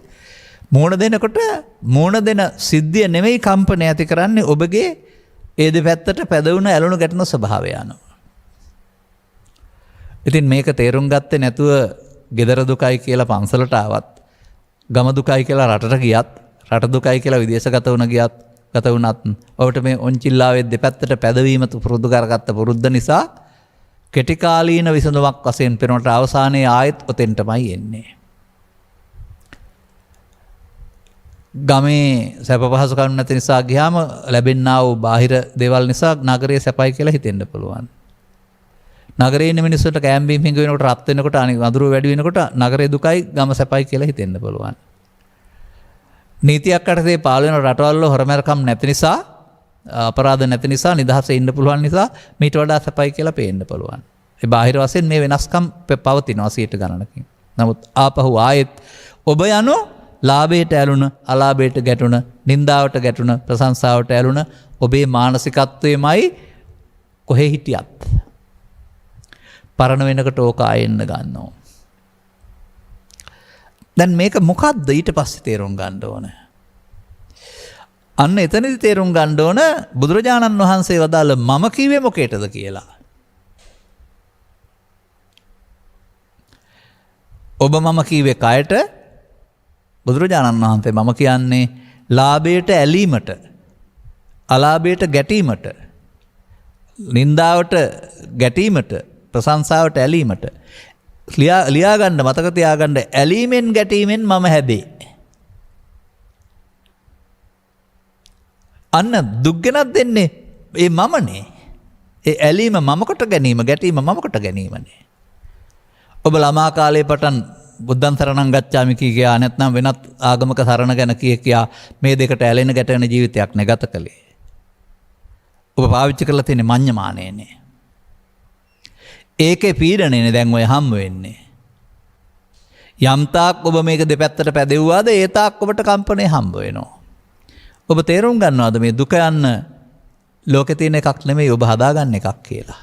මූණ දෙනකොට මූණ දෙන සිද්ධිය නෙවෙයි කම්පන ඇති කරන්නේ ඔබගේ ඒ දෙපැත්තට පැදවුණ ඇලුණු ගැටුණු ස්වභාවය අනුව. ඉතින් මේක තේරුම් ගත්තේ නැතුව ගෙදර දුකයි කියලා පන්සලට ආවත්, ගම දුකයි කියලා රටට ගියත්, රට දුකයි කියලා විදේශගත වුණ ගියත් ගත වුණත් ඔබට මේ ඔන්චිල්ලාවේ දෙපැත්තට පැදවීම පුරුදු කරගත්ත පුරුද්ද නිසා කෙටි කාලීන විසඳුමක් වශයෙන් පෙනුනට අවසානයේ ආයෙත් ඔතෙන්ටමයි එන්නේ. ගමේ සැප පහසුකම් නැති නිසා ගියාම ලැබෙන්නා වූ බාහිර දේවල් නිසා නගරයේ සැපයි කියලා හිතෙන්න පුළුවන්. නගරයේ ඉන්න මිනිස්සුන්ට කැම්බීම් හිඟ වෙනකොට රත් වෙනකොට අනිත් වඳුරු වැඩි වෙනකොට නගරයේ දුකයි ගම සැපයි කියලා හිතෙන්න පුළුවන්. නීතියක් යටතේ පාලු වෙන රටවල් වල හොරමැරකම් නැති නිසා, අපරාධ නැති නිසා, නිදහසේ ඉන්න පුළුවන් නිසා මීට වඩා සැපයි කියලා පේන්න පුළුවන්. ඒ බාහිර වශයෙන් මේ වෙනස්කම් පවතිනවා 100 ගණනකින්. නමුත් ආපහු ආයෙත් ඔබ යනෝ ලාභයට ඇලුන, අලාභයට ගැටුණ, නින්දාවට ගැටුණ, ප්‍රශංසාවට ඇලුන ඔබේ මානසිකත්වයමයි කොහේ හිටියත් පරණ වෙනකොට ඕක ආයෙන්න ගන්නවා. දැන් මේක මොකද්ද ඊට පස්සේ තේරුම් ගන්න ඕන? අන්න එතනදි තේරුම් ගන්න ඕන බුදුරජාණන් වහන්සේ වදාළ මම කිව්වේ මොකේටද කියලා. ඔබ මම කිව්වේ කයට, බුදුරජාණන් වහන්සේ මම කියන්නේ ලාභයට ඇලීමට, අලාභයට ගැටීමට, නින්දාවට ගැටීමට, ප්‍රශංසාවට ඇලීමට. ලියාගන්න, මතක තියාගන්න, ඇලීමෙන් ගැටීමෙන් මම හැදේ. අන්න දුක් ගෙනත් දෙන්නේ ඒ මමනේ. ඒ ඇලීම මමකට ගැනීම, ගැටීම මමකට ගැනීමනේ. ඔබ ළමා කාලේ පටන් බුද්ධං සරණං ගච්ඡාමි කියා නැත්නම් වෙනත් ආගමක සරණ ගැන කියා මේ දෙකට ඇලෙන ගැටෙන ජීවිතයක් නේ ගත කළේ. ඔබ පාවිච්චි කරලා තියෙන්නේ මඤ්ඤමානේනේ. ඒකේ පීඩනේනේ දැන් ඔය හම්බ වෙන්නේ. යම් තාක් ඔබ මේක දෙපැත්තට පැදෙව්වාද ඒ තාක් ඔබට කම්පණය හම්බ වෙනවා. ඔබ තේරුම් ගන්නවද මේ දුක යන්න ලෝකේ තියෙන එකක් නෙමෙයි, ඔබ හදාගන්න එකක් කියලා.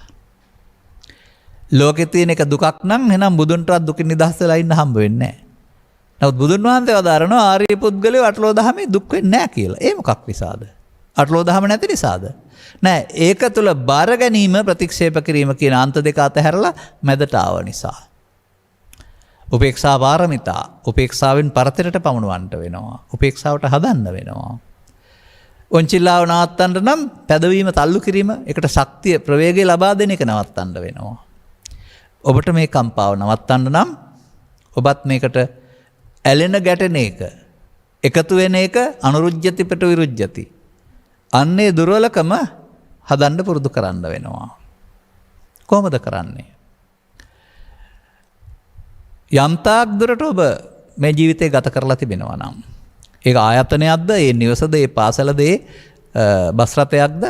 ලෝකේ තියෙන එක දුකක් නම් එහෙනම් බුදුන්ටවත් දුකින් නිදහස් වෙලා ඉන්න හම්බ වෙන්නේ නැහැ. නමුත් බුදුන් වහන්සේ වදාරනවා ආර්ය පුද්ගලයෝ අටලෝ දහමේ දුක් වෙන්නේ නැහැ කියලා. ඒ මොකක් නිසාද? අටලෝ දහම නැති නිසාද? නෑ, ඒක තුල බාර ගැනීම, ප්‍රතික්ෂේප කිරීම කියන අන්ත දෙක අතහැරලා මැදට ආව නිසා. උපේක්ෂා පාරමිතා, උපේක්ෂාවෙන් පරතරට පමුණවන්න වෙනවා. උපේක්ෂාවට හදන්න වෙනවා. ඔන්චිල්ලාව නවත්තන්න නම් පැදවීම, තල්ලු කිරීම, ඒකට ශක්තිය, ප්‍රවේගය ලබා දෙන එක නවත්තන්න වෙනවා. ඔබට මේ කම්පාව නවත්තන්න නම් ඔබත් මේකට ඇලෙන ගැටෙන එක, එකතු වෙන එක, අනුරුජ්‍යති පිට විරුජ්‍යති. අන්නේ දුර්වලකම හදන්න පුරුදු කරන්න වෙනවා. කොහොමද කරන්නේ? යම්තාක් දුරට ඔබ මේ ජීවිතය ගත කරලා තිබෙනවා නම්, ඒක ආයතනයක්ද, ඒ නිවසද, ඒ පාසලද, ඒ බස් රථයක්ද,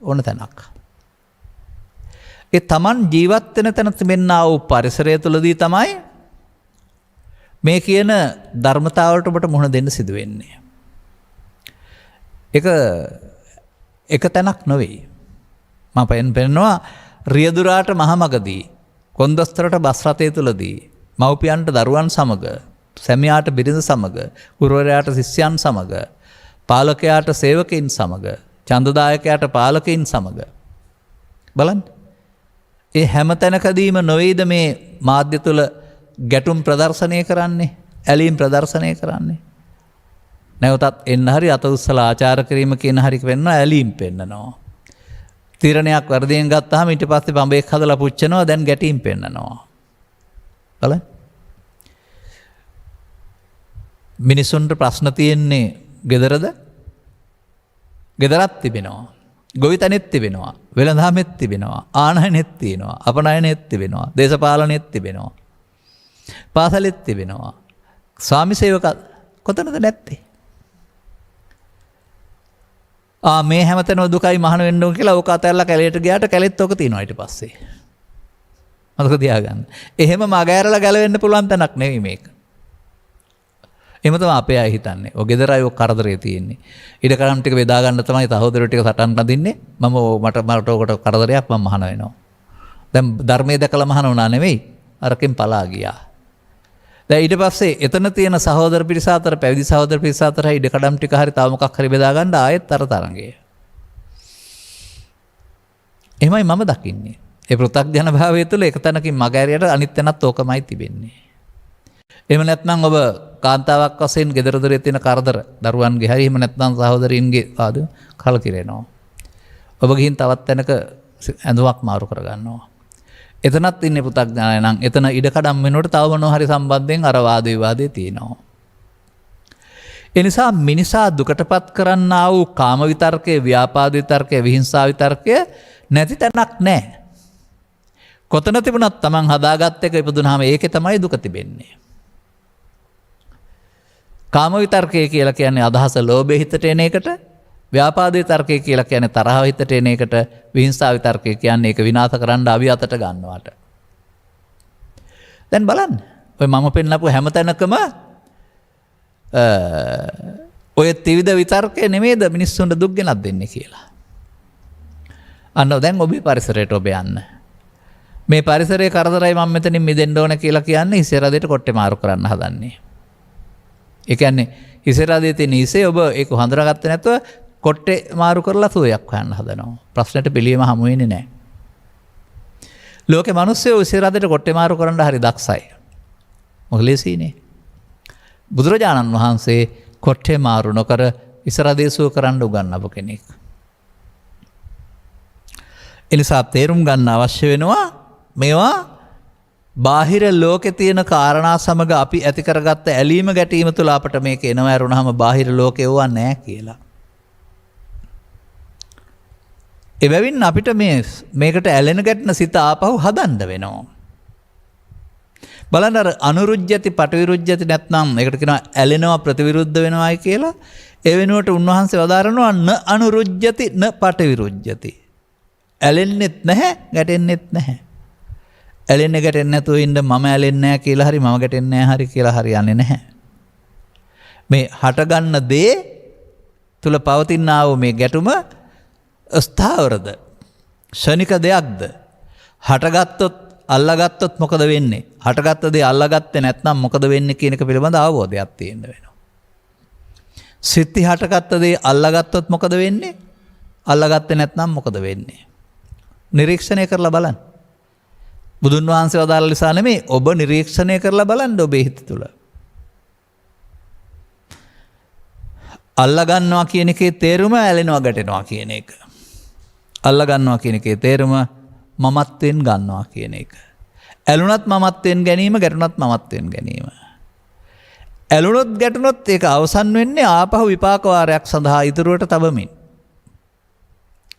ඕන තැනක්. ඒ Taman ජීවත් වෙන තැන තිබෙනා වූ පරිසරය තුළදී තමයි මේ කියන ධර්මතාවලට ඔබට මුහුණ දෙන්න සිදු වෙන්නේ. එක තැනක් නොවේ. මම පෙන්නවා රියදුරාට මහමගදී, කොන්දස්තරට බස් රථය තුලදී, මව්පියන්ට දරුවන් සමග, සැමියාට බිරිඳ සමග, ගුරුවරයාට ශිෂ්‍යයන් සමග, පාලකයාට සේවකයින් සමග, ඡන්දදායකයාට පාලකයින් සමග. බලන්න. ඒ හැම තැනකදීම නොවේද මේ මාධ්‍ය තුල ගැටුම් ප්‍රදර්ශනය කරන්නේ, ඇලීම් ප්‍රදර්ශනය කරන්නේ. නැවතත් එන්න හරි අත උස්සලා ආචාර කිරීම කියන හරි වෙන්න ඇලීම් පෙන්නනවා. තීරණයක් වර්ධයෙන් ගත්තාම ඊට පස්සේ බඹෙක් හදලා පුච්චනවා, දැන් ගැටීම් පෙන්නනවා. බලන්න. මිනිසුන්ට ප්‍රශ්න තියෙන්නේ ගෙදරද? ගෙදරත් තිබෙනවා. ගොවිතැනෙත් තිබෙනවා. වෙළඳාමෙත් තිබෙනවා. ආනයනෙත් තියෙනවා. අපනයනෙත් තිබෙනවා. දේශපාලනෙත් තිබෙනවා. පාසලෙත් තිබෙනවා. ස්වාමි සේවක කොතනද නැත්තේ? මේ හැමතැනම දුකයි මහාන වෙන්න ඕන කියලා ඕක අතහැරලා කැලේට ගියාට කැලෙත් ඕක තියෙනවා ඊට පස්සේ. මතක තියාගන්න. එහෙම මග ඇරලා ගැලවෙන්න පුළුවන් තැනක් නෙවෙයි මේක. එහෙම තමයි අපේ අය හිතන්නේ. ඔය ගෙදර අය ඔය කරදරේ තියෙන්නේ. ඉඩ කඩම් ටික බෙදා ගන්න තමයි සහෝදරයෝ ටික සටන් නදින්නේ. මට ඔකට කරදරයක් මම මහාන වෙනවා. දැන් ධර්මයේ දැකලා මහාන වුණා නෙවෙයි. අරකින් පලා ගියා. දැන් ඊට පස්සේ එතන තියෙන සහෝදර පිරිස අතර පැවිදි සහෝදර පිරිස අතර ඉඩ කඩම් ටික හරි තව මොකක් හරි බෙදා ගන්න ආයෙත් අර තරංගය. එහෙමයි මම දකින්නේ. ඒ පෘථග්ජන භාවය තුළ එක තැනකින් මග ඇරියට අනිත් තැනත් ඕකමයි තිබෙන්නේ. එහෙම නැත්නම් ඔබ කාන්තාවක් වශයෙන් ගෙදර දොරේ තියෙන කරදර දරුවන්ගේ හරි එහෙම නැත්නම් සහෝදරින්ගේ ආද කලකිරෙනවා. ඔබ ගිහින් තවත් තැනක ඇඳුමක් මාරු කරගන්නවා. එතනත් ඉන්නේ පෘථග්ජනය නම් එතන ඉඩ කඩම් වෙනකොට තව මොනවා හරි සම්බන්ධයෙන් අර වාද විවාදේ තියෙනවා. ඒ නිසා මිනිසා දුකටපත් කරන්නා වූ කාම විතර්කයේ, ව්‍යාපාද විතර්කයේ, විහිංසා විතර්කයේ නැති තැනක් නැහැ. කොතන තිබුණත් Taman හදාගත්ත එක ඉපදුනහම ඒකේ තමයි දුක තිබෙන්නේ. කාම විතර්කය කියලා කියන්නේ අදහස ලෝභය හිතට එන එකට, ව්‍යාපාද විතර්කය කියලා කියන්නේ තරහ හිතට එන එකට, විහිංසා විතර්කය කියන්නේ ඒක විනාශ කරන්න අවි අතට ගන්නවට. දැන් බලන්න. ඔය මම පෙන්නපු හැම තැනකම ඔය ත්‍රිවිධ විතර්කය නෙමෙයිද මිනිස්සුන්ට දුක් ගෙනත් දෙන්නේ කියලා. අන්න දැන් ඔබේ පරිසරයට ඔබ යන්න. මේ පරිසරයේ කරදරයි මම මෙතනින් මිදෙන්න ඕන කියලා කියන්නේ ඉස්සරහට කොට්ටේ මාරු කරන්න හදන්නේ. ඒ කියන්නේ ඉස්සරහදී තියෙන ඉසේ ඔබ ඒක හඳුනාගත්තේ නැතුව කොට්ටේ මාරු කරලා සුවයක් හොයන්න හදනවා. ප්‍රශ්නෙට පිළියම හමු වෙන්නේ නැහැ. ලෝකේ මිනිස්සු ඉස්සරහට කොට්ටේ මාරු කරන්න හරි දක්ෂයි. මොකද ලේසියිනේ. බුදුරජාණන් වහන්සේ කොට්ටේ මාරු නොකර ඉස්සරහදී සුව කරන්න උගන්වපු කෙනෙක්. එනිසා තේරුම් ගන්න අවශ්‍ය වෙනවා මේවා බාහිර ලෝකේ තියෙන කාරණා සමග අපි ඇති කරගත්ත ඇලීම ගැටීම තුළ අපට මේක එනවා ඇරුණාම බාහිර ලෝකේ ඕවා නැහැ කියලා. එබැවින් අපිට මේකට ඇලෙන ගැටෙන සිත ආපහු හදන්න වෙනවා. බලන්න අර අනුරුජ්‍යති පටිවිරුජ්‍යති නැත්නම් ඒකට කියනවා ඇලෙනවා ප්‍රතිවිරුද්ධ වෙනවායි කියලා. ඒ වෙනුවට උන්වහන්සේ වදාරනවා න අනුරුජ්‍යති න පටිවිරුජ්‍යති. ඇලෙන්නෙත් නැහැ ගැටෙන්නෙත් නැහැ. ඇලෙන්න ගැටෙන්නේ නැතුව ඉන්න මම ඇලෙන්නේ නැහැ කියලා හරි මම ගැටෙන්නේ නැහැ හරි කියලා හරියන්නේ නැහැ. මේ හටගන්න දේ තුල පවතිනා වූ මේ ගැටුම ස්ථාවරද ශනික දෙයක්ද? හටගත්තොත් අල්ලාගත්තොත් මොකද වෙන්නේ? හටගත්ත දේ අල්ලාගත්තේ නැත්නම් මොකද වෙන්නේ කියන එක පිළිබඳ අවබෝධයක් තියෙන්න වෙනවා. සිත්ති හටගත්ත දේ අල්ලාගත්තොත් මොකද වෙන්නේ? අල්ලාගත්තේ නැත්නම් මොකද වෙන්නේ? නිරීක්ෂණය කරලා බලන්න. බුදුන් වහන්සේ වදාළ නිසා නෙමෙයි ඔබ නිරීක්ෂණය කරලා බලන්න ඔබේ හිත තුළ. අල්ලා ගන්නවා කියන එකේ තේරුම ඇලෙනවා ගැටෙනවා කියන එක. අල්ලා ගන්නවා කියන එකේ තේරුම මමත්වෙන් ගන්නවා කියන එක. ඇලුනත් මමත්වෙන් ගැනීම, ගැටුනත් මමත්වෙන් ගැනීම. ඇලුනොත් ගැටුනොත් ඒක අවසන් වෙන්නේ ආපහු විපාක වාරයක් සඳහා ඉදිරියට තබමින්.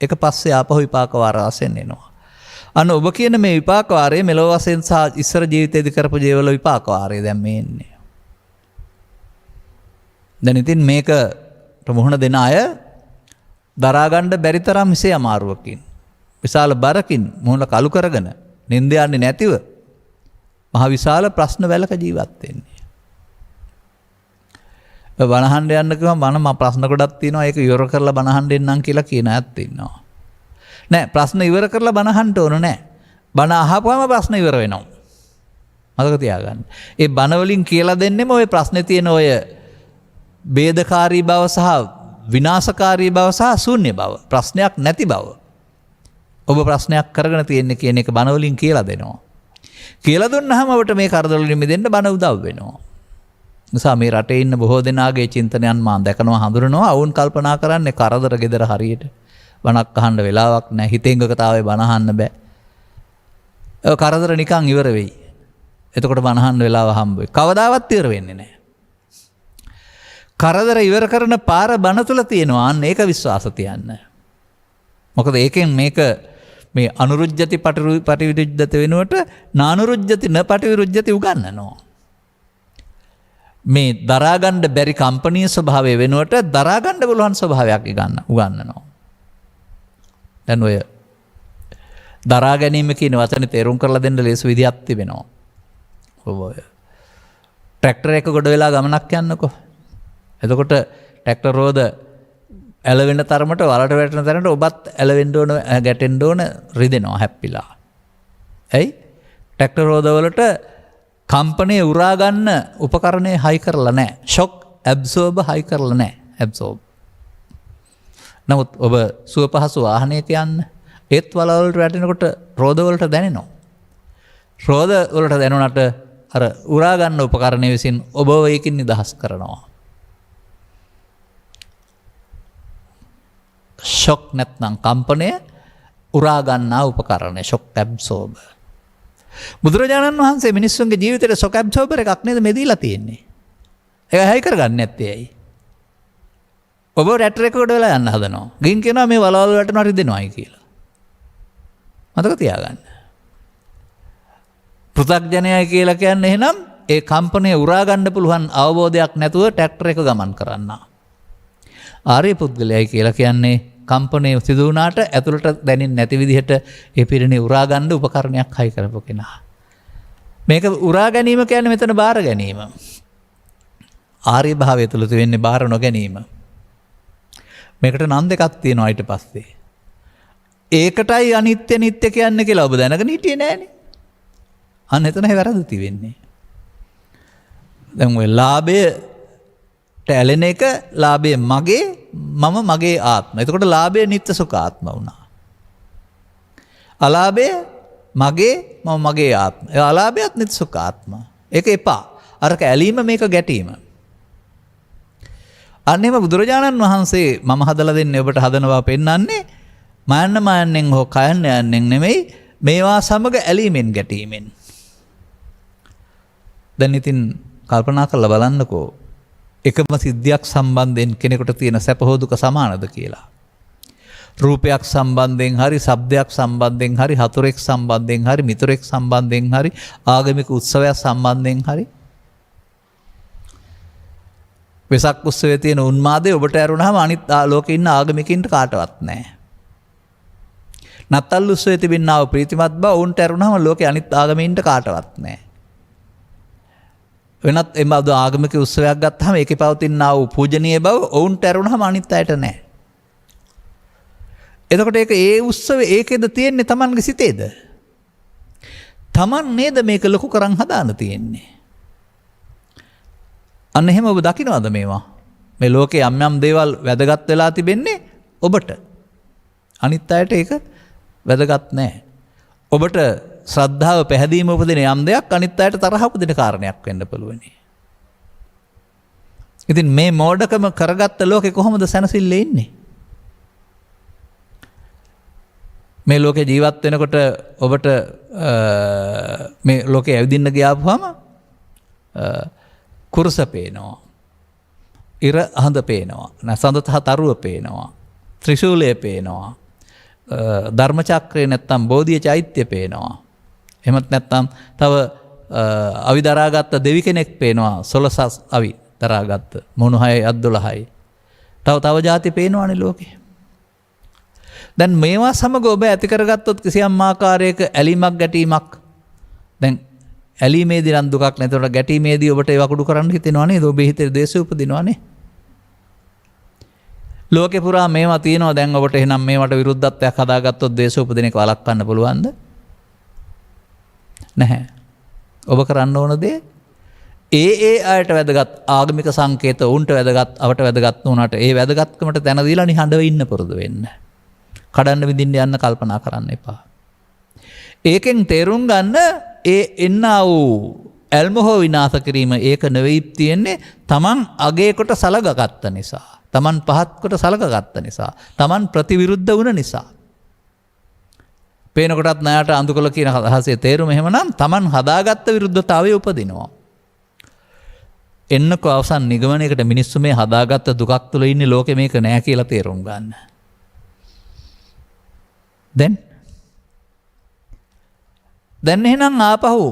ඒක පස්සේ ආපහු විපාක වාර වශයෙන් එනවා. අන්න ඔබ කියන මේ විපාක වාරයේ මෙලොව වශයෙන් සහ ඉස්සර ජීවිතයේදී කරපු ජීවල විපාක වාරය දැන් මේ එන්නේ. දැන් ඉතින් මේකට මුහුණ දෙන අය දරා ගන්න බැරි තරම් හිසේ අමාරුවකින් විශාල බරකින් මුහුණ කළු කරගෙන නින්ද යන්නේ නැතිව මහ විශාල ප්‍රශ්න වැලක ජීවත් වෙන්නේ. බණහන්න යන්න කිව්වම මම ප්‍රශ්න ගොඩක් තියෙනවා ඒක ඉවර කරලා බණහන්න එන්නම් කියලා කියන අයත් ඉන්නවා. නෑ ප්‍රශ්න ඉවර කරලා බණහන්න ඕන නෑ. බණ අහපුවම ප්‍රශ්න ඉවර වෙනවා. මතක තියාගන්න. ඒ බණ වලින් කියලා දෙන්නෙම ඔය ප්‍රශ්නේ තියෙන ඔය ભેදකාරී බව සහ විනාශකාරී බව සහ ශූන්‍ය බව. ප්‍රශ්නයක් නැති බව. ඔබ ප්‍රශ්නයක් කරගෙන තියෙන්නේ කියන එක බණ වලින් කියලා දෙනවා. කියලා දුන්නාම ඔබට මේ කරදර වලින් මිදෙන්න බණ උදව් වෙනවා. නිසා මේ රටේ ඉන්න බොහෝ දෙනාගේ චින්තනයන් මා දැකනවා හඳුනනවා. වුන් කල්පනා කරන්නේ කරදර gedara හරියට. බණක් අහන්න වෙලාවක් නැහැ. හිතෙන්ගකතාවේ බණ අහන්න බෑ. ඒ කරදර නිකන් ඉවර වෙයි. එතකොට බණ අහන්න වෙලාව හම්බ වෙයි. කවදාවත් ඉවර වෙන්නේ නැහැ. කරදර ඉවර කරන පාර බණ තුල තියෙනවා. අන්න ඒක විශ්වාස තියන්න. මොකද ඒකෙන් මේක මේ අනුරුජ්‍යති පටිවිරුජ්‍යති වෙනුවට නානුරුජ්‍යති න පටිවිරුජ්‍යති උගන්වනවා. මේ දරාගන්න බැරි කම්පනීය ස්වභාවය වෙනුවට දරාගන්න පුළුවන් ස්වභාවයක් උගන්වනවා. දැන් ඔය දරා ගැනීම කියන වචනේ තේරුම් කරලා දෙන්න ලේසි විදියක් තිබෙනවා. ඔය ට්‍රැක්ටර් එක ගොඩ වෙලා ගමනක් යන්නකෝ. එතකොට ට්‍රැක්ටර් රෝද ඇලවෙන්න තරමට වලට වැටෙන තැනට ඔබත් ඇලවෙන්න ඕන ගැටෙන්න ඕන රිදෙනවා හැප්පිලා. ඇයි? ට්‍රැක්ටර් රෝදවලට කම්පනය උරා ගන්න උපකරණය හයි කරලා නැහැ. ෂොක් ඇබ්සෝබ් හයි කරලා නැහැ. ඇබ්සෝබ්. නමුත් ඔබ සුව පහසු වාහනයක යන්න ඒත් වලවලට වැටෙනකොට රෝදවලට දැනෙනවා. රෝද වලට දැනුණට අර උරා ගන්න උපකරණය විසින් ඔබව ඒකින් නිදහස් කරනවා. ෂොක් නැත්නම් කම්පනය උරා ගන්නා උපකරණය ෂොක් ඇබ්සෝබර්. බුදුරජාණන් වහන්සේ මිනිස්සුන්ගේ ජීවිතේට ෂොක් ඇබ්සෝබර් එකක් නේද මේ දීලා තියෙන්නේ. ඒක හයි කරගන්නේ නැත්තේ ඇයි? ඔබ රැට් රෙකෝඩ් වෙලා යන්න හදනවා. ගින් කියනවා මේ වලවල් වැටෙනවා රිදෙනවායි කියලා. මතක තියාගන්න. පෘථග්ජනයයි කියලා කියන්නේ එහෙනම් ඒ කම්පනය උරා ගන්න පුළුවන් අවබෝධයක් නැතුව ට්‍රැක්ටර් එක ගමන් කරන්නා. ආර්ය පුද්ගලයයි කියලා කියන්නේ කම්පනය සිදු වුණාට ඇතුළට දැනෙන්නේ නැති විදිහට ඒ පිරිණි උරා ගන්න උපකරණයක් හයි කරපු කෙනා. මේක උරා ගැනීම කියන්නේ මෙතන බාර ගැනීම. ආර්ය භාවය තුළ තියෙන්නේ බාර නොගැනීම. මේකට නම් දෙකක් තියෙනවා ඊට පස්සේ. ඒකටයි අනිත්‍ය නිට්ටය කියන්නේ කියලා ඔබ දැනගෙන හිටියේ නෑනේ. අන්න එතනයි වැරද්ද තියෙන්නේ. දැන් ඔය ලාභයට ඇලෙන එක ලාභය මගේ මම මගේ ආත්ම. එතකොට ලාභය නිත්‍ය සුඛ ආත්ම වුණා. අලාභය මගේ මම මගේ ආත්ම. ඒ අලාභයත් නිත්‍ය සුඛ ආත්ම. ඒක එපා. අරක ඇලීම මේක ගැටීම. අන්නේම බුදුරජාණන් වහන්සේ මම හදලා දෙන්නේ ඔබට හදනවා පෙන්වන්නේ මාන්නයෙන් හෝ කයන්නයෙන් නෙමෙයි මේවා සමග ඇලීමෙන් ගැටීමෙන්. දැන් ඉතින් කල්පනා කරලා බලන්නකෝ එකම සිද්ධියක් සම්බන්ධයෙන් කෙනෙකුට තියෙන සැප හෝ දුක සමානද කියලා. රූපයක් සම්බන්ධයෙන් හරි, ශබ්දයක් සම්බන්ධයෙන් හරි, හතුරෙක් සම්බන්ධයෙන් හරි, මිතුරෙක් සම්බන්ධයෙන් හරි, ආගමික උත්සවයක් සම්බන්ධයෙන් හරි. වෙසක් උත්සවයේ තියෙන උන්මාදය ඔබට ඇරුණාම අනිත් ලෝකේ ඉන්න ආගමිකින්ට කාටවත් නැහැ. නත්තල් උත්සවයේ තිබෙනා වූ ප්‍රීතිමත් බව උන්ට ඇරුණාම ලෝකේ අනිත් ආගමින්ට කාටවත් නැහැ. වෙනත් එබඳු ආගමික උත්සවයක් ගත්තාම ඒකේ පවතිනා වූ පූජනීය බව ඔවුන්ට ඇරුණාම අනිත් අයට නැහැ. එතකොට ඒක ඒ උත්සවේ ඒකේද තියෙන්නේ Tamanගේ සිතේද? Taman නේද මේක ලොකු කරන් හදාන තියෙන්නේ. අන්න එහෙම ඔබ දකින්නවද මේවා? මේ ලෝකේ යම් යම් දේවල් වැදගත් වෙලා තිබෙන්නේ ඔබට. අනිත් අයට ඒක වැදගත් නැහැ. ඔබට ශ්‍රද්ධාව පැහැදීම උපදින යම් දෙයක් අනිත් අයට තරහ උපදින කාරණයක් වෙන්න පුළුවන්. ඉතින් මේ මෝඩකම කරගත්ත ලෝකේ කොහොමද සැනසෙල්ලේ ඉන්නේ? මේ ලෝකේ ජීවත් වෙනකොට ඔබට මේ ලෝකේ ඇවිදින්න ගියාපුවම කුරුස පේනවා. ඉර අහඳ පේනවා. නැසඳතහ තරුව පේනවා. ත්‍රිශූලය පේනවා. ධර්ම චක්‍රේ නැත්තම් බෝධිය චෛත්‍ය පේනවා. එහෙමත් නැත්තම් තව අවි දරාගත්ත දෙවි කෙනෙක් පේනවා. 16 අවි දරාගත්ත මොණු 6 අත් 12යි. තව જાති පේනවානේ ලෝකේ. දැන් මේවා සමග ඔබ ඇති කරගත්තොත් කිසියම් ආකාරයක ඇලීමක් ගැටීමක් දැන් ඇලීමේදී නම් දුකක් නැතොට ගැටීමේදී ඔබට ඒ වකුඩු කරන්න හිතෙනවා නේද? ඔබේ හිතේ දේශය උපදිනවානේ. ලෝකේ පුරා මේවා තියෙනවා. දැන් ඔබට එහෙනම් මේවට විරුද්ධත්වයක් හදාගත්තොත් දේශය උපදින එක වළක්වන්න පුළුවන්ද? නැහැ. ඔබ කරන්න ඕන දේ ඒ අයට වැදගත් ආගමික සංකේත උන්ට වැදගත් අවට වැදගත් වුණාට ඒ වැදගත්කමට දැන දීලා නිහඬව ඉන්න පුරුදු වෙන්න. කඩන්න විඳින්න යන්න කල්පනා කරන්න එපා. ඒකෙන් තේරුම් ගන්න ඒ එන්නා වූ ඇල්ම හෝ විනාශ කිරීම ඒක නෙවෙයි තියෙන්නේ Taman අගේකට සලකගත්ත නිසා. Taman පහත් කොට සලකගත්ත නිසා. Taman ප්‍රතිවිරුද්ධ වුණ නිසා. පේන කොටත් ණයට අඳුකල කියන අදහසේ තේරුම එහෙමනම් Taman හදාගත්ත විරුද්ධතාවය උපදිනවා. එන්නකෝ අවසන් නිගමනයකට මිනිස්සු මේ හදාගත්ත දුකක් තුළ ඉන්නේ ලෝකෙ මේක නෑ කියලා තේරුම් ගන්න. දැන් එහෙනම් ආපහු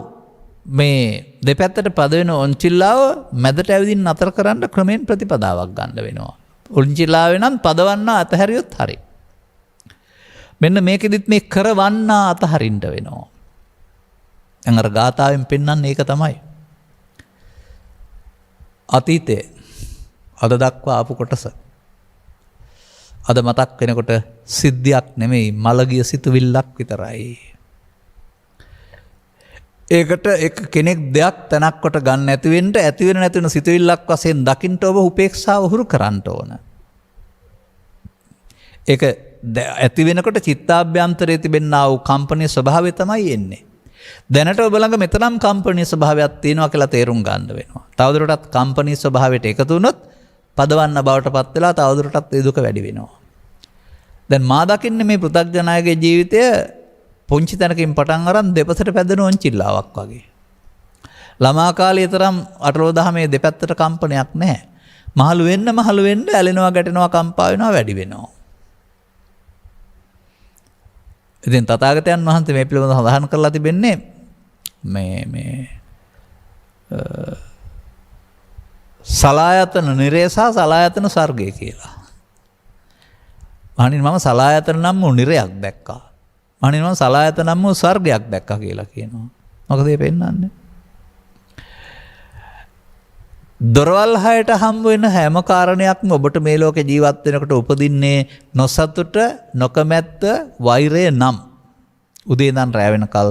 මේ දෙපැත්තට පද වෙන ඔන්චිල්ලාව මැදට ඇවිදින් නතර කරන්න ක්‍රමෙන් ප්‍රතිපදාවක් ගන්න වෙනවා. ඔන්චිල්ලාවේ නම් පදවන්න අතහැරියොත් හරි. මෙන්න මේකෙදිත් මේ කරවන්න අතහරින්න වෙනවා. දැන් අර ගාථාවෙන් පෙන්වන්නේ ඒක තමයි. අතීතයේ අද දක්වා ආපු කොටස අද මතක් වෙනකොට සිද්ධියක් නෙමෙයි මලගිය සිතුවිල්ලක් විතරයි. ඒකට එක කෙනෙක් දෙයක් තැනක් කොට ගන්න නැති වෙන්න ඇති වෙන නැති වෙන සිතුවිල්ලක් වශයෙන් දකින්න ඔබ උපේක්ෂාව හුරු කරන්න ඕන. ඒක ඇති වෙනකොට චිත්තාභ්‍යන්තරයේ තිබෙනා වූ කම්පනයේ ස්වභාවය තමයි එන්නේ. දැනට ඔබ ළඟ මෙතනම් කම්පනයේ ස්වභාවයක් තියෙනවා කියලා තේරුම් ගන්න වෙනවා. තවදුරටත් කම්පනයේ ස්වභාවයට එකතු වුණොත් පදවන්න බවට පත් වෙලා තවදුරටත් ඒ දුක වැඩි වෙනවා. දැන් මා දකින්නේ මේ පෘථග්ජනයාගේ ජීවිතය පුංචි තැනකින් පටන් අරන් දෙපසට පැදෙන ඔන්චිල්ලාවක් වගේ. ළමා කාලයේ තරම් අටලෝ දහමේ දෙපැත්තට කම්පනයක් නැහැ. මහලු වෙන්න ඇලෙනවා ගැටෙනවා කම්පා වෙනවා වැඩි වෙනවා. ඉතින් තථාගතයන් වහන්සේ මේ පිළිබඳව සඳහන් කරලා තිබෙන්නේ මේ සලායතන නිරය සහ සලායතන ස්වර්ගය කියලා. මහණෙනි මම සලායතන නම් වූ නිරයක් දැක්කා. මහණෙනි මම සලායතන නම් වූ ස්වර්ගයක් දැක්කා කියලා කියනවා. මොකද ඒ පෙන්නන්නේ? දොරවල් හයට හම්බ වෙන හැම කාරණයක්ම ඔබට මේ ලෝකේ ජීවත් වෙනකොට උපදින්නේ නොසතුට, නොකමැත්ත, වෛරය නම්. උදේ ඉඳන් රැ වෙනකල්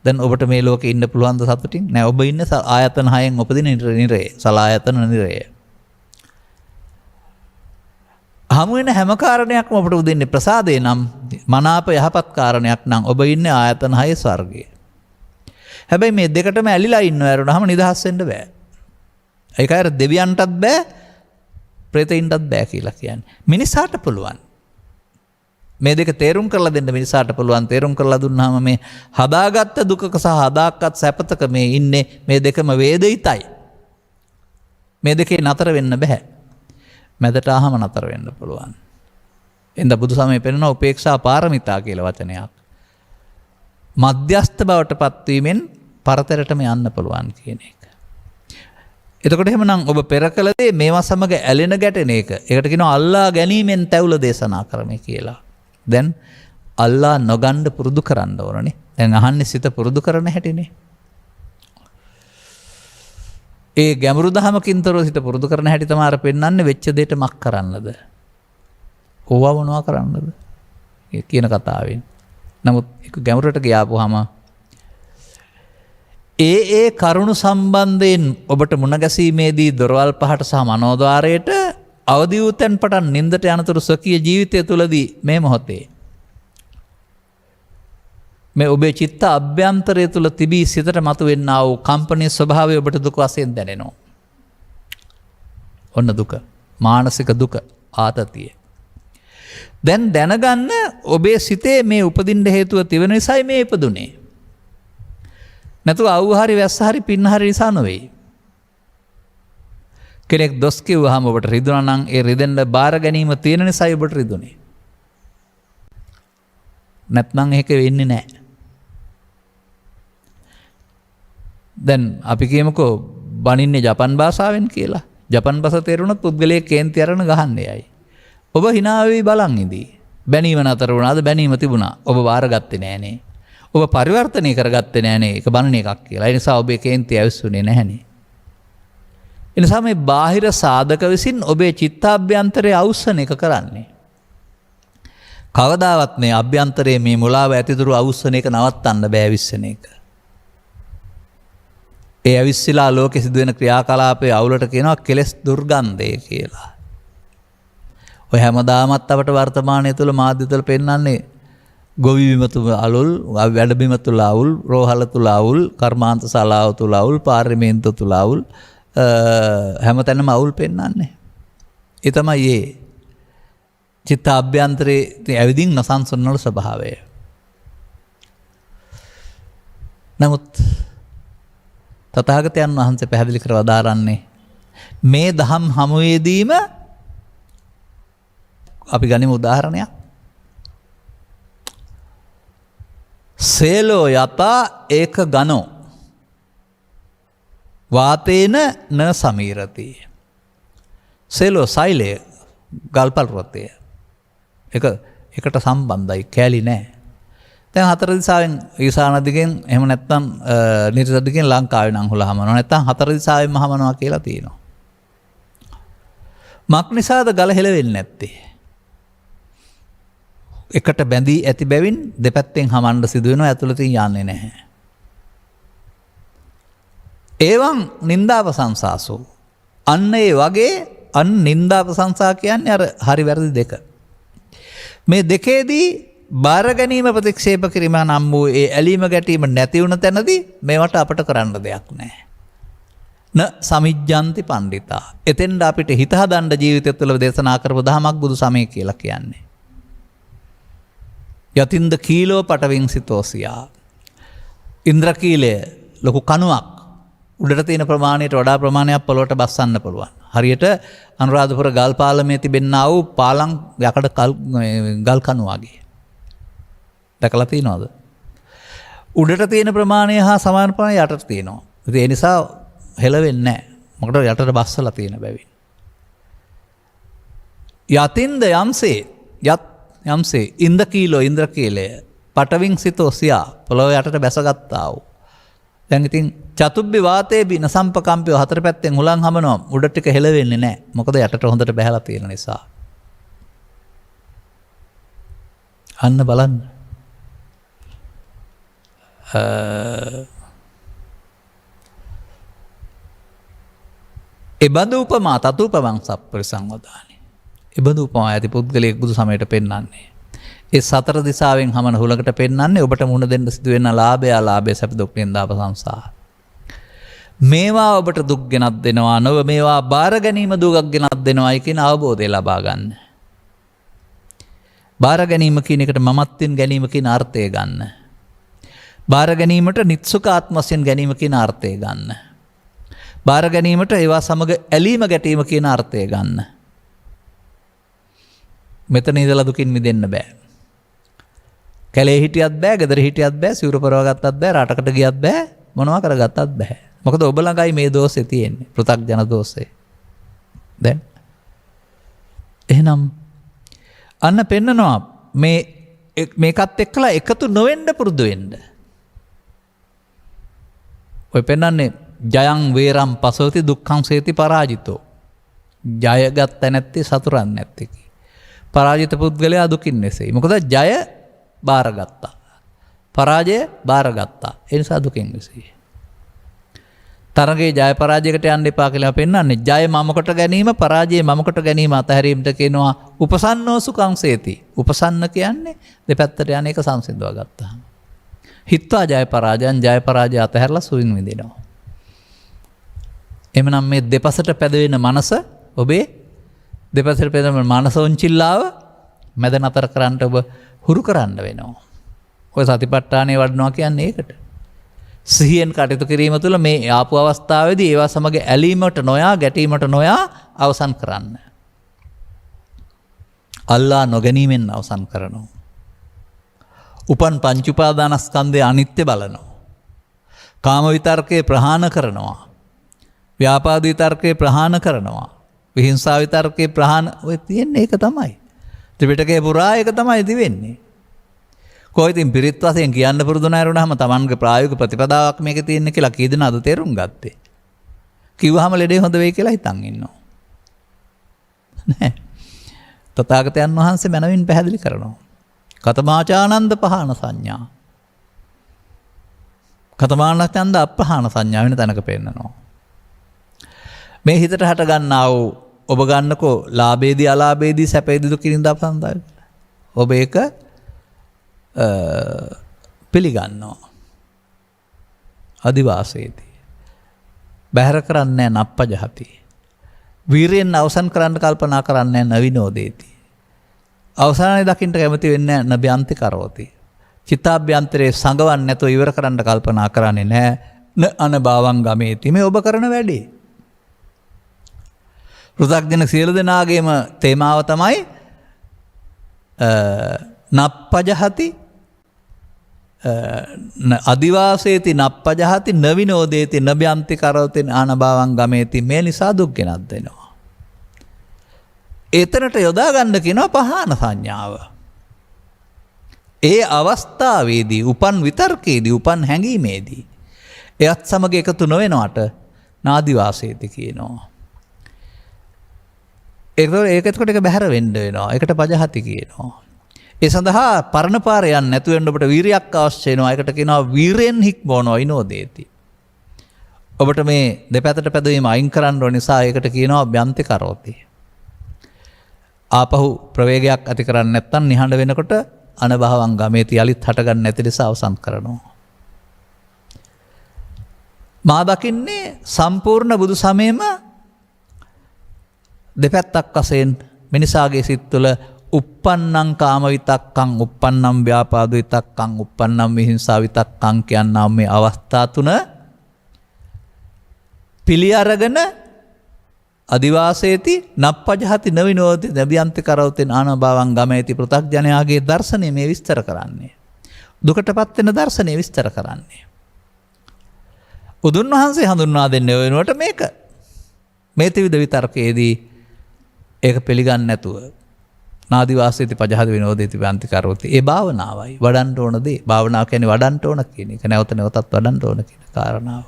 දැන් ඔබට මේ ලෝකේ ඉන්න පුළුවන් ද සතුටින්? නෑ. ඔබ ඉන්නේ ආයතන හයෙන් උපදින නිරේ, සලායතන නිරේ. හමු වෙන හැම කාරණයක්ම ඔබට උදින්නේ ප්‍රසාදේ නම්, මනාප යහපත් කාරණයක් නම් ඔබ ඉන්නේ ආයතන හයේ ස්වර්ගයේ. හැබැයි මේ දෙකටම ඇලිලා ඉන්නව ඇරුණාම නිදහස් වෙන්න බෑ. ඒක අර දෙවියන්ටත් බෑ ප්‍රේතයින්ටත් බෑ කියලා කියන්නේ. මිනිසාට පුළුවන්. මේ දෙක තේරුම් කරලා දෙන්න මිනිසාට පුළුවන්. තේරුම් කරලා දුන්නාම මේ හදාගත්ත දුකක සහ හදාගත් සැපතක මේ ඉන්නේ මේ දෙකම වේදිතයි. මේ දෙකේ නතර වෙන්න බෑ. මැදට ආවම නතර වෙන්න පුළුවන්. එඳ බුදු සමයේ පෙන්වන උපේක්ෂා පාරමිතා කියලා වචනයක්. මධ්‍යස්ථ බවට පත්වීමෙන් පරතරටම යන්න පුළුවන් කියන එක. එතකොට එහෙමනම් ඔබ පෙර කළ දේ මේවා සමග ඇලෙන ගැටෙන එක. ඒකට කියනවා අල්ලා ගැනීමෙන් තැවුල දේශනා කරන්නේ කියලා. දැන් අල්ලා නොගන්න පුරුදු කරන්න ඕනනේ. දැන් අහන්නේ සිත පුරුදු කරන හැටිනේ. ඒ ගැඹුරු දහමකින් තොරව සිත පුරුදු කරන හැටි තමයි අර පෙන්වන්නේ වෙච්ච දෙයට මක් කරන්නද? ඕවා මොනවා කරන්නද? ඒ කියන කතාවෙන්. නමුත් ඒක ගැඹුරට ගියාපුවාම ඒ කරුණු සම්බන්ධයෙන් ඔබට මුණ ගැසීමේදී දොරවල් පහට සහ මනෝද්වාරයට අවදි වූ තැන් පටන් නින්දට යනතුරු ස්වකීය ජීවිතය තුළදී මේ මොහොතේ මේ ඔබේ චිත්ත අභ්‍යන්තරය තුළ තිබී සිතට මතුවෙන්නා වූ කම්පනයේ ස්වභාවය ඔබට දුක වශයෙන් දැනෙනවා. ඔන්න දුක. මානසික දුක, ආතතිය. දැන් දැනගන්න ඔබේ සිතේ මේ උපදින්න හේතුව තිබෙන නිසායි මේ ඉපදුනේ. නැතුව අවු හරි වැස්ස හරි පින්න හරි නිසා නෙවෙයි. කෙනෙක් දොස් කිව්වහම ඔබට රිදුනා නම් ඒ රිදෙන්න බාර ගැනීම තියෙන නිසායි ඔබට රිදුනේ. නැත්නම් ඒක වෙන්නේ නැහැ. දැන් අපි කියමුකෝ බනින්නේ ජපන් භාෂාවෙන් කියලා. ජපන් භාෂාව තේරුණොත් පුද්ගලයෙක් කේන්ති අරන ගහන්නේ යයි. ඔබ hina වෙවි බලන් ඉදී. බැනීම නතර වුණාද? බැනීම තිබුණා. ඔබ බාරගත්තේ නෑනේ. ඔබ පරිවර්තනය කරගත්තේ නෑනේ. ඒක බනන එකක් කියලා. ඒ නිසා ඔබේ කේන්ති ඇවිස්සුනේ නැහනේ. ඒ නිසා මේ බාහිර සාධක විසින් ඔබේ චිත්තාභ්‍යන්තරයේ අවුස්සන එක කරන්නේ. කවදාවත් මේ අභ්‍යන්තරයේ මේ මුලාව ඇතිදුරු අවුස්සන එක නවත්තන්න බෑ විශ්සන එක. ඒ අවිස්සලා ලෝකෙ සිදුවෙන ක්‍රියාකලාපයේ අවුලට කියනවා කෙලෙස් දුර්ගන්ධය කියලා. ඔය හැමදාමත් අපට වර්තමානය තුළ මාධ්‍ය තුළ පෙන්වන්නේ ගොවි බිම තුල අලුල්, වැඩ බිම තුල අවුල්, රෝහල තුල අවුල්, කර්මාන්ත ශාලාව තුල අවුල්, පාර්ලිමේන්තුව තුල අවුල්, හැමතැනම අවුල් පෙන්වන්නේ. ඒ තමයි ඒ චිත්ත අභ්‍යන්තරයේ ඇවිදින් නොසන්සුන් වල ස්වභාවය. නමුත් තථාගතයන් වහන්සේ පැහැදිලි කර වදාරන්නේ මේ දහම් හමුවේදීම අපි ගනිමු උදාහරණයක්. සේලෝ යතා ඒක ගනෝ වාතේන න සමීරති. සේලෝ සෛලය ගල්පල් රොතය. එකට සම්බන්ධයි, කෑලි නෑ. දැන් හතර දිසාවෙන් ඊසාන දිගෙන් එහෙම නැත්නම් නිර්ත දිගෙන් ලංකාවේ නම් හොල හමනවා. නැත්නම් හතර දිසාවෙන්ම හමනවා කියලා තියෙනවා. මක් නිසාද ගල හෙලවෙන්නේ නැත්තේ? එකට බැඳී ඇති බැවින් දෙපැත්තෙන් හමන්න සිදුවෙනවා, ඇතුළතින් යන්නේ නැහැ. ඒවන් නින්දා ප්‍රශංසාසු. අන්න ඒ වගේ නින්දා ප්‍රශංසා කියන්නේ අර හරි වැරදි දෙක. මේ දෙකේදී බාර ගැනීම ප්‍රතික්ෂේප කිරීම නම් වූ ඒ ඇලීම ගැටීම නැති වුණ තැනදී මේවට අපට කරන්න දෙයක් නැහැ. න සමිජ්ජන්ති පණ්ඩිතා. එතෙන්ද අපිට හිත හදන්න ජීවිතය තුළ දේශනා කරපු දහමක් බුදු සමය කියලා කියන්නේ. යතින්ද කීලෝ පටවින් සිතෝසියා. ඉන්ද්‍රකීලය ලොකු කණුවක්. උඩට තියෙන ප්‍රමාණයට වඩා ප්‍රමාණයක් පොළොවට බස්සන්න පුළුවන්. හරියට අනුරාධපුර ගල් පාලමේ තිබෙන්නා වූ පාලම් යකඩ ගල් කණු වගේ. දැකලා තියෙනවද? උඩට තියෙන ප්‍රමාණය හා සමාන ප්‍රමාණය යටට තියෙනවා. ඒ නිසා හෙලවෙන්නේ නැහැ. මොකද යටට බස්සලා තියෙන බැවින්. යතින්ද යම්සේ ඉන්ද්‍රකීලෝ ඉන්ද්‍රකීලය පටවින් සිතෝ සියා පොළොව යටට බැසගත්තා වූ. දැන් ඉතින් චතුබ්බි වාතේ බින සම්පකම්පිය හතර පැත්තෙන් හුලං හමනවා උඩ ටික හෙලවෙන්නේ නැහැ. මොකද යටට හොඳට බැහැලා තියෙන නිසා. අන්න බලන්න. එබඳු උපමා තතුපමං සප්පරිසංවදානි. එබඳු උපමා ඇති පුද්ගලයෙක් බුදු සමයට පෙන්වන්නේ. ඒ සතර දිසාවෙන් හමන හුලකට පෙන්වන්නේ ඔබට මුහුණ දෙන්න සිදුවෙන ලාභය අලාභය සැප දුක් නින්දා ප්‍රශංසා. මේවා ඔබට දුක් ගෙනත් දෙනවා නොව මේවා බාර ගැනීම දුකක් ගෙනත් දෙනවායි කියන අවබෝධය ලබා ගන්න. බාර ගැනීම කියන එකට මමත්වෙන් ගැනීම කියන අර්ථය ගන්න. බාර ගැනීමට නිත්සුකාත්ම වශයෙන් ගැනීම කියන අර්ථය ගන්න. බාර ගැනීමට ඒවා සමග ඇලීම ගැටීම කියන අර්ථය ගන්න. මෙතන ඉඳලා දුකින් මිදෙන්න බෑ. කැලේ හිටියත් බෑ, ගෙදර හිටියත් බෑ, සිවුර පරව ගත්තත් බෑ, රටකට ගියත් බෑ, මොනවා කරගත්තත් බෑ. මොකද ඔබ ළඟයි මේ දෝෂේ තියෙන්නේ, පෘථග්ජන දෝෂේ. දැන් එහෙනම් අන්න පෙන්නනවා මේකත් එක්කලා එකතු නොවෙන්න පුරුදු වෙන්න. ඔය පෙන්නන්නේ ජයං වේරම් පසවති දුක්ඛං සේති පරාජිතෝ. ජයගත්ත නැත්තේ සතුරන් නැත්තේ. පරාජිත පුද්ගලයා දුකින් වෙසෙයි. මොකද ජය බාරගත්තා. පරාජය බාරගත්තා. ඒ නිසා දුකින් වෙසෙයි. තරගේ ජය පරාජයකට යන්න එපා කියලා පෙන්වන්නේ. ජය මමකට ගැනීම, පරාජය මමකට ගැනීම අතහැරීමට කියනවා උපසන්නෝ සුඛං සේති. උපසන්න කියන්නේ දෙපැත්තට යන එක සංසිඳවා ගත්තා. හිත්වා ජය පරාජයන්, ජය පරාජය අතහැරලා සුවින් විඳිනවා. එමනම් මේ දෙපසට පැදවෙන මනස ඔබේ දෙපසට පැදවෙන මනසොන්චිල්ලාව මැද නතර කරන්න ඔබ හුරු කරන්න වෙනවා. ඔය සතිපට්ඨානය වඩනවා කියන්නේ ඒකට. සිහියෙන් කටයුතු කිරීම තුළ මේ ආපු අවස්ථාවේදී ඒවා සමග ඇලීමට නොයා, ගැටීමට නොයා අවසන් කරන්න. අල්ලා නොගැනීමෙන් අවසන් කරනවා. උපන් පංච උපාදානස්කන්ධය අනිත්‍ය බලනවා. කාම විතර්කේ ප්‍රහාණ කරනවා. ව්‍යාපාද විතර්කේ ප්‍රහාණ කරනවා. විහිංසා විතර්කේ ප්‍රහාණ ඔය තියෙන්නේ ඒක තමයි. ත්‍රිපිටකයේ පුරා ඒක තමයි දිවෙන්නේ. කොහොින් ඉතින් පිරිත් වශයෙන් කියන්න පුරුදු නැරුණාම Tamanගේ ප්‍රායෝගික ප්‍රතිපදාවක් මේකේ තියෙන්නේ කියලා කී දෙනාද තේරුම් ගත්තේ? කිව්වහම ලෙඩේ හොඳ වෙයි කියලා හිතන් ඉන්නවා. නෑ. තථාගතයන් වහන්සේ මනවින් පැහැදිලි කරනවා. කතමාචානන්ද පහන සංඥා. කතමානන්ද අපහාන සංඥා වෙන තැනක පෙන්නනවා. මේ හිතට හට ගන්නා වූ ඔබ ගන්නකෝ ලාභේදී අලාභේදී සැපේදී දුකින් නින්දා ප්‍රශංසා. ඔබ ඒක පිළිගන්නවා. අදිවාසයේදී බැහැර කරන්නේ නප්පජහති. වීරයෙන් අවසන් කරන්න කල්පනා කරන්නේ නවිනෝදේති. අවසානයේ දකින්න කැමති වෙන්නේ නබ්‍යන්ති කරෝති. චිත්තාභ්‍යන්තරේ සංගවන්නේ නැතුව ඉවර කරන්න කල්පනා කරන්නේ නැහැ. න අනභවං ගමේති. මේ ඔබ කරන වැඩේ. පෘථග්ජන සියලු දෙනාගේම තේමාව තමයි නප්පජහති අදිවාසේති නප්පජහති නවිනෝදේති නබ්‍යන්ති කරෝති ආනභවං ගමේති. මේ නිසා දුක් ගෙනත් දෙනවා. එතනට යොදා ගන්න කියනවා පහාන සංඥාව. ඒ අවස්ථාවේදී උපන් විතර්කයේදී උපන් හැඟීමේදී එයත් සමග එකතු නොවෙනවට නාදිවාසේති කියනවා. ඒකතකොට එක බැහැර වෙන්න වෙනවා. ඒකට පජහති කියනවා. ඒ සඳහා පරණ පාර යන්නේ නැතුව වෙන්න ඔබට වීරියක් අවශ්‍ය වෙනවා. ඒකට කියනවා වීරයෙන් හික්මවනවා විනෝදේති. ඔබට මේ දෙපැත්තට පැදවීම අයින් කරන්න ඕන නිසා ඒකට කියනවා අභ්‍යන්ති කරෝති. ආපහු ප්‍රවේගයක් ඇති කරන්නේ නැත්නම් නිහඬ වෙනකොට අනභවං ගමේති යලිත් හට ගන්න නැති නිසා අවසන් කරනවා. මා දකින්නේ සම්පූර්ණ බුදු සමයේම දෙපැත්තක් වශයෙන් මිනිසාගේ සිත් තුළ uppannam කාම විතක්කං uppannam ව්‍යාපාද විතක්කං uppannam විහිංසා විතක්කං කියනා මේ අවස්ථා තුන පිළි අරගෙන අදිවාසේති නප්පජහති නවිනෝති නබියන්ති කරවතෙන් ආනභවං ගමේති පෘථග්ජනයාගේ දර්ශනය මේ විස්තර කරන්නේ. දුකටපත් වෙන දර්ශනය විස්තර කරන්නේ. බුදුන් වහන්සේ හඳුන්වා දෙන්නේ වෙනුවට මේක මේ ත්‍රිවිධ විතර්කයේදී ඒක පිළිගන්නේ නැතුව නාදිවාසේති පජහති විනෝදේති වන්ති කරවති. ඒ භාවනාවයි වඩන්න ඕන දේ. භාවනාව කියන්නේ වඩන්න ඕන කියන එක. නැවත නැවතත් වඩන්න ඕන කියන කාරණාව.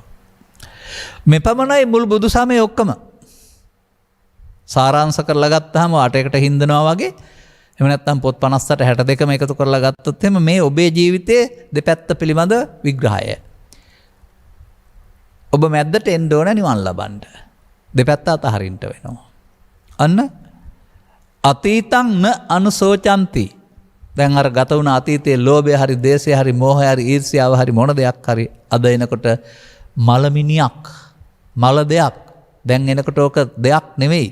මෙපමණයි මුල් බුදු සමය ඔක්කොම. සාරාංශ කරලා ගත්තාම අටයකට හින්දනවා වගේ එහෙම නැත්නම් පොත් 58 62ම එකතු කරලා ගත්තොත් එහෙම මේ ඔබේ ජීවිතයේ දෙපැත්ත පිළිබඳ විග්‍රහය. ඔබ මැද්දට එන්න ඕන නිවන් ලබන්න. දෙපැත්ත අතහරින්න වෙනවා. අන්න අතීතං න අනුසෝචಂತಿ. දැන් අර ගත වුණ අතීතයේ ලෝභය හරි දේශය හරි මෝහය හරි ඊර්ෂ්‍යාව හරි මොන දෙයක් හරි අද එනකොට මලමිනියක් මල දෙයක් දැන් එනකොට ඕක දෙයක් නෙමෙයි.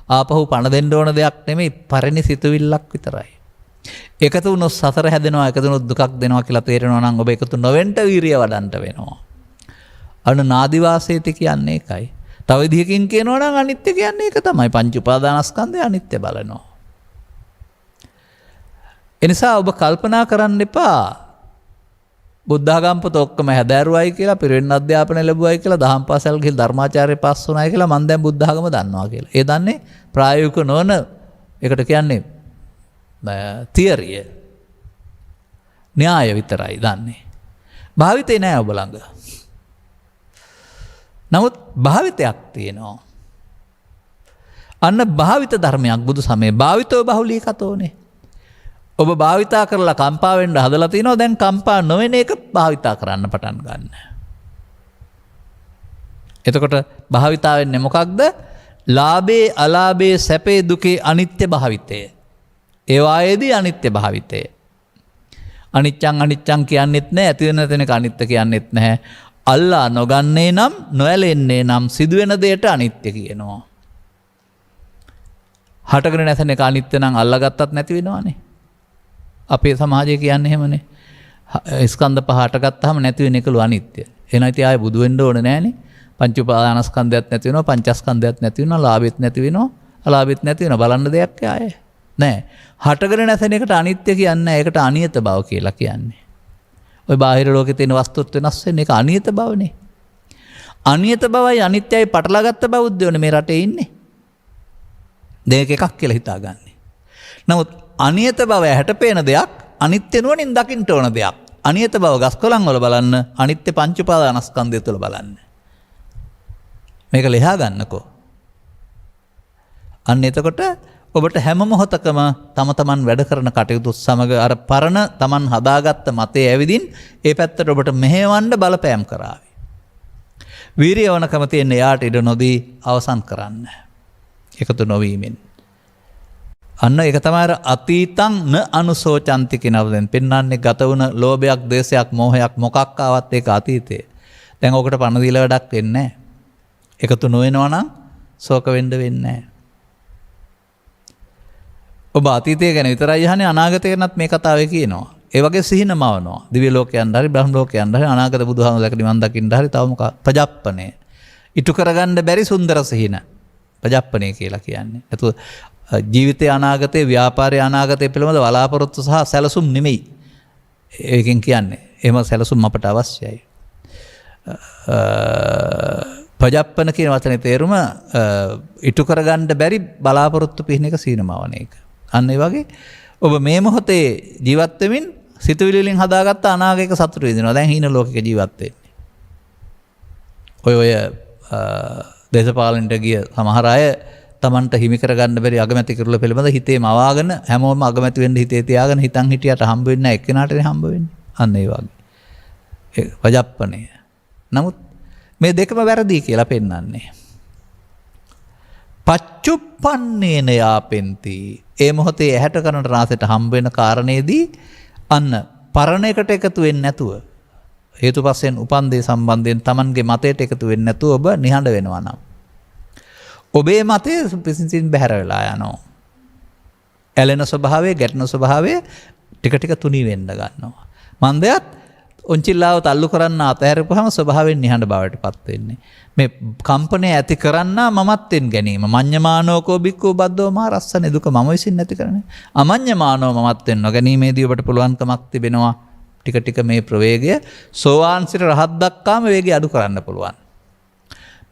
ආපහු පණ දෙන්න ඕන දෙයක් නෙමෙයි පරිණි සිතුවිල්ලක් විතරයි. එකතු වුණොත් සසර හැදෙනවා එකතු වුණොත් දුකක් දෙනවා කියලා තේරෙනවා නම් ඔබ එකතු නොවෙන්න වීරිය වඩන්න වෙනවා. අන්න නාදිවාසේති කියන්නේ ඒකයි. තව විදිහකින් කියනවා නම් අනිත්‍ය කියන්නේ ඒක තමයි. පංච උපාදානස්කන්ධය අනිත්‍ය බලනවා. එනිසා ඔබ කල්පනා කරන්න එපා බුද්ධාගම පොත ඔක්කොම හැදෑරුවයි කියලා පිරිවෙන් අධ්‍යාපනය ලැබුවයි කියලා දහම් පාසල් ගිහින් ධර්මාචාර්ය පාස් වුණායි කියලා මම දැන් බුද්ධාගම දන්නවා කියලා. ඒ දන්නේ ප්‍රායෝගික නොවන එකට කියන්නේ තියරිය. න්‍යාය විතරයි දන්නේ. භාවිතේ නෑ ඔබ ළඟ. නමුත් භාවිතයක් තියෙනවා. අන්න භාවිත ධර්මයක් බුදු සමයේ භාවිතෝ බහුලීකතෝනේ. ඔබ භාවිතා කරලා කම්පා වෙන්න හදලා තිනවා දැන් කම්පා නොවන එක භාවිතා කරන්න පටන් ගන්න. එතකොට භාවිතා වෙන්නේ මොකක්ද? ලාභේ අලාභේ සැපේ දුකේ අනිත්‍ය භාවිතය. ඒ වායේදී අනිත්‍ය භාවිතය. අනිච්චං අනිච්චං කියන්නෙත් නැහැ ඇති වෙන තැනක අනිත්‍ය කියන්නෙත් නැහැ. අල්ලා නොගන්නේ නම් නොඇලෙන්නේ නම් සිදුවෙන දෙයට අනිත්‍ය කියනවා. හටගෙන නැසෙන එක අනිත්‍ය නම් අල්ලාගත්තත් නැති වෙනවනේ. අපේ සමාජය කියන්නේ එහෙමනේ. ස්කන්ධ පහ හටගත්තාම නැති වෙන එකලු අනිත්‍ය. එහෙනම් ඉතින් ආයේ බුදු වෙන්න ඕනේ නැහනේ. පංච උපාදානස්කන්ධයත් නැති වෙනවා, පංචස්කන්ධයත් නැති වෙනවා, ලාභෙත් නැති වෙනවා, අලාභෙත් නැති වෙනවා. බලන්න දෙයක් ආයේ නැහැ. හටගෙන නැසෙන එකට අනිත්‍ය කියන්නේ ඒකට අනියත බව කියලා කියන්නේ. ඔය බාහිර ලෝකේ තියෙන වස්තුත් වෙනස් වෙන එක අනියත බවනේ. අනියත බවයි අනිත්‍යයි පටලවාගත්ත බෞද්ධයෝනේ මේ රටේ ඉන්නේ. දෙක එකක් කියලා හිතාගන්නේ. නමුත් අනියත බව ඇහැට පේන දෙයක් අනිත්‍ය නුවණින් දකින්න ඕන දෙයක්. අනියත බව ගස්කොළන් වල බලන්න, අනිත්‍ය පංච උපාදානස්කන්ධය තුළ බලන්න. මේක ලියා ගන්නකෝ. අන්න එතකොට ඔබට හැම මොහොතකම තම තමන් වැඩ කරන කටයුතු සමග අර පරණ තමන් හදාගත්ත මතේ ඇවිදින් ඒ පැත්තට ඔබට මෙහෙවන්න බලපෑම් කරાવી. වීරිය වනකම තියෙන යාට ඉඩ නොදී අවසන් කරන්න. එකතු නොවීමෙන්. අන්න ඒක තමයි අතීතං න අනුසෝචಂತಿ කියනවලෙන් පෙන්වන්නේ ගත වුණ ලෝභයක්, ද්වේෂයක්, මෝහයක් මොකක් ආවත් ඒක අතීතේ. දැන් ඔකට පණ දීලා වැඩක් වෙන්නේ නැහැ. එකතු නොවෙනවා නම් ශෝක වෙන්න වෙන්නේ නැහැ. ඔබ අතීතය ගැන විතරයි අහන්නේ අනාගතය ගැනත් මේ කතාවේ කියනවා. ඒ වගේ සිහිනමවනවා. දිව්‍ය ලෝකයන්ට හරි බ්‍රහ්ම ලෝකයන්ට හරි අනාගත බුදුහාමුදුරුවෝ දැක නිවන් දකින්න හරි තව මොකක් ප්‍රජප්පනේ. ඉටු කරගන්න බැරි සුන්දර සිහින. ප්‍රජප්පනේ කියලා කියන්නේ. ඒතු ජීවිතය අනාගතේ ව්‍යාපාරය අනාගතේ පිළිබඳ බලාපොරොත්තු සහ සැලසුම් නෙමෙයි. ඒකෙන් කියන්නේ. එහෙම සැලසුම් අපට අවශ්‍යයි. ප්‍රජප්පන කියන වචනේ තේරුම ඉටු කරගන්න බැරි බලාපොරොත්තු පිහින එක සීනමවන එක. අන්න ඒ වගේ ඔබ මේ මොහොතේ ජීවත් වෙමින් සිතුවිලි වලින් හදාගත්ත අනාගතයක සතුට විඳිනවා. දැන් හීන ලෝකයක ජීවත් වෙන්නේ. ඔය දේශපාලනට ගිය සමහර අය තමන්ට හිමි කරගන්න බැරි අගමැති කිරුළ පිළිබඳ හිතේ මවාගෙන හැමෝම අගමැති වෙන්න හිතේ තියාගෙන හිතන් හිටියට හම්බ වෙන්නේ නැහැ එක්කෙනාටනේ හම්බ වෙන්නේ. අන්න ඒ වගේ. ඒ වජප්පණය. නමුත් මේ දෙකම වැරදි කියලා පෙන්වන්නේ. පච්චුප්පන්නේන යාපෙන්ති. ඒ මොහොතේ ඇහැට කනට රාසයට හම්බ වෙන කාරණේදී අන්න පරණ එකට එකතු වෙන්නේ නැතුව හේතුපස්යෙන් උපන්දේ සම්බන්ධයෙන් Tamanගේ මතයට එකතු වෙන්නේ නැතුව ඔබ නිහඬ වෙනවා නම් ඔබේ මතය පිසින් බැහැර වෙලා යනවා. ඇලෙන ස්වභාවය, ගැටෙන ස්වභාවය ටික ටික තුනී වෙන්න ගන්නවා. මන්දයත් ඔන්චිල්ලාව තල්ලු කරන්න අතහැරපුවාම ස්වභාවයෙන් නිහඬ බවට පත් වෙන්නේ. මේ කම්පණය ඇති කරන්න මමත්වෙන් ගැනීම. මඤ්ඤමානෝකෝ බික්කෝ බද්දෝ මා රස්සනේ දුක මම විසින් නැති කරන්නේ. අමඤ්ඤමානෝ මමත්වෙන් නොගැනීමේදී ඔබට පුළුවන්කමක් තිබෙනවා ටික ටික මේ ප්‍රවේගය සෝවාන් සිට රහත් දක්වාම වේගය අඩු කරන්න පුළුවන්.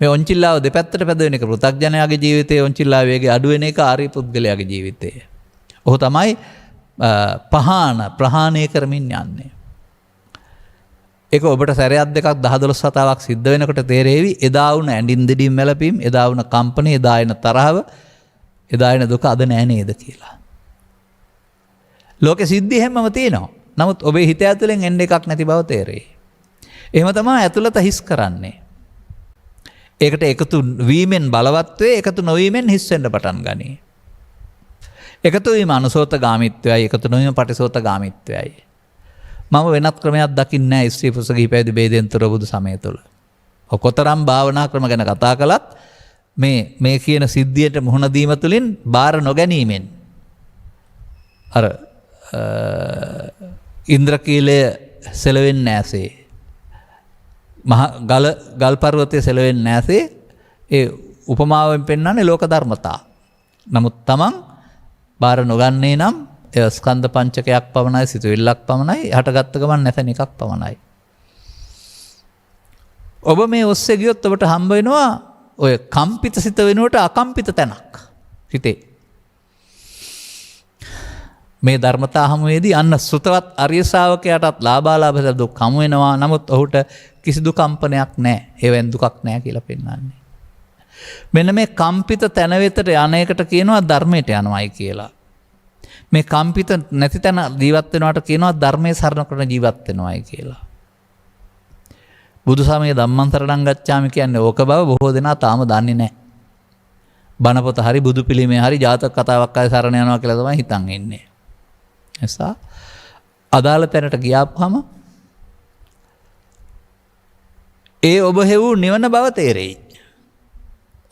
මේ ඔන්චිල්ලාව දෙපැත්තට පැදවෙන එක පෘථග්ජනයාගේ ජීවිතයේ ඔන්චිල්ලාව වේගය අඩු වෙන එක ආර්ය පුද්ගලයාගේ ජීවිතයේ. ඔහු තමයි ප්‍රහාණය කරමින් යන්නේ. ඒක ඔබට සැරයක් දෙකක් 10-12 වතාවක් සිද්ධ වෙනකොට තේරෙවි එදා වුණ ඇඬින් දෙඩින් මැලපීම්, එදා වුණ කම්පණය, එදා එන තරහව, එදා එන දුක අද නෑ නේද කියලා. ලෝකෙ සිද්ධි හැමම තියෙනවා. නමුත් ඔබේ හිත ඇතුලෙන් එන්න එකක් නැති බව තේරෙයි. එහෙම තමයි ඇතුළත හිස් කරන්නේ. ඒකට එකතු වීමෙන් බලවත් වේ, එකතු නොවීමෙන් හිස් වෙන්න පටන් ගනී. එකතු වීම අනුසෝතගාමීත්වයයි, එකතු නොවීම පටිසෝතගාමීත්වයයි. මම වෙනත් ක්‍රමයක් දකින්නේ නැහැ ස්ත්‍රී පුරුෂ කිහිපයේදී ભેදෙන් තොර බුදු සමය තුළ. කොතරම් භාවනා ක්‍රම ගැන කතා කළත් මේ කියන සිද්ධියට මුහුණ දීම තුළින් බාර නොගැනීමෙන් අර ඉන්ද්‍රකීලය සෙලවෙන්නේ නැසේ. මහ ගල් පර්වතයේ සෙලවෙන්නේ නැසේ. ඒ උපමාවෙන් පෙන්වන්නේ ලෝක ධර්මතා. නමුත් තමන් බාර නොගන්නේ නම් ස්කන්ධ පංචකයක් පමණයි, සිතුවිල්ලක් පමණයි, හටගත්ත ගමන් නැසෙන එකක් පමණයි. ඔබ මේ ඔස්සේ ගියොත් ඔබට හම්බ වෙනවා ඔය කම්පිත සිත වෙනුවට අකම්පිත තැනක් හිතේ. මේ ධර්මතා හමුවේදී අන්න සුතවත් ආර්ය ශ්‍රාවකයාටත් ලාභාලාභ දුක් හමු වෙනවා. නමුත් ඔහුට කිසිදු කම්පනයක් නැහැ. ඒවෙන් දුකක් නැහැ කියලා පෙන්වන්නේ. මෙන්න මේ කම්පිත තැන වෙතට යන එකට කියනවා ධර්මයට යනවායි කියලා. මේ කම්පිත නැති තැන ජීවත් වෙනවට කියනවා ධර්මයේ සරණ කරන ජීවත් වෙනවායි කියලා. බුදු සමයේ ධම්මං සරණං ගච්ඡාමි කියන්නේ ඕක බව බොහෝ දෙනා තාම දන්නේ නැහැ. බණ පොත හරි බුදු පිළිමේ හරි ජාතක කතාවක් හරි සරණ යනවා කියලා තමයි හිතන් ඉන්නේ. එසා අදාළ තැනට ගියාපුවම ඒ ඔබ හෙවූ නිවන බව තේරෙයි.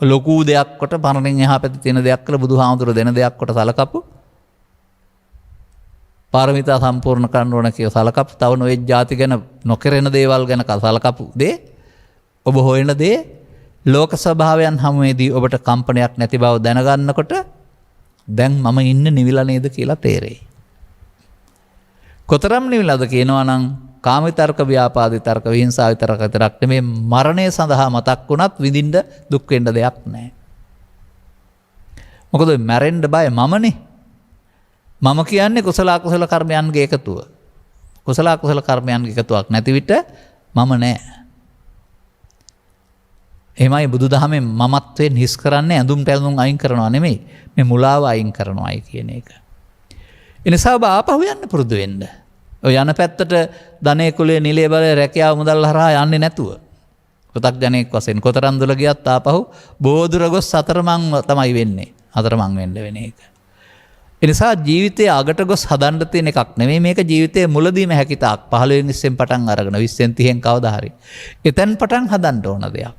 ලොකු දෙයක් කොට පරණින් එහා පැත්තේ තියෙන දෙයක් කියලා බුදුහාමුදුර දෙන දෙයක් කොට සලකපු පාරමිතා සම්පූර්ණ කරන්න ඕන කියලා සලකපු තව නොයෙක් ಜಾති ගැන නොකරන දේවල් ගැන සලකපු දේ ඔබ හොයන දේ ලෝක ස්වභාවයන් හමුවේදී ඔබට කම්පනයක් නැති බව දැනගන්නකොට දැන් මම ඉන්නේ නිවිලා නේද කියලා තේරෙයි. කොතරම් නිවිලාද කියනවා නම් කාම විතරක, ව්‍යාපාද විතරක, විහිංසාව විතරක විතරක් නෙමේ මරණය සඳහා මතක් වුණත් විඳින්න දුක් වෙන්න දෙයක් නැහැ. මොකද මැරෙන්න බය මමනේ. මම කියන්නේ කුසල අකුසල කර්මයන්ගේ එකතුව. කුසල අකුසල කර්මයන්ගේ එකතුවක් නැති විට මම නෑ. එහෙමයි බුදුදහමෙන් මමත්වෙන් හිස් කරන්නේ ඇඳුම් පැළඳුම් අයින් කරනවා නෙමෙයි. මේ මුලාව අයින් කරනවායි කියන එක. ඒ නිසා ඔබ ආපහු යන්න පුරුදු වෙන්න. ඔය යන පැත්තට ධනේ කුලයේ නිලයේ බලය රැකියාව මුදල් හරහා යන්නේ නැතුව. පෘථග්ජනෙක් වශයෙන් කොතරම් දුර ගියත් ආපහු බෝධුර ගොස් අතරමං තමයි වෙන්නේ. අතරමං වෙන්න වෙන එක. එනිසා ජීවිතයේ අගට ගොස් හදන්න තියෙන එකක් නෙමෙයි මේක ජීවිතයේ මුලදීම හැකිතාක් 15 වෙනි ඉස්සෙන් පටන් අරගෙන 20න් 30න් කවදා හරි එතෙන් පටන් හදන්න ඕන දෙයක්.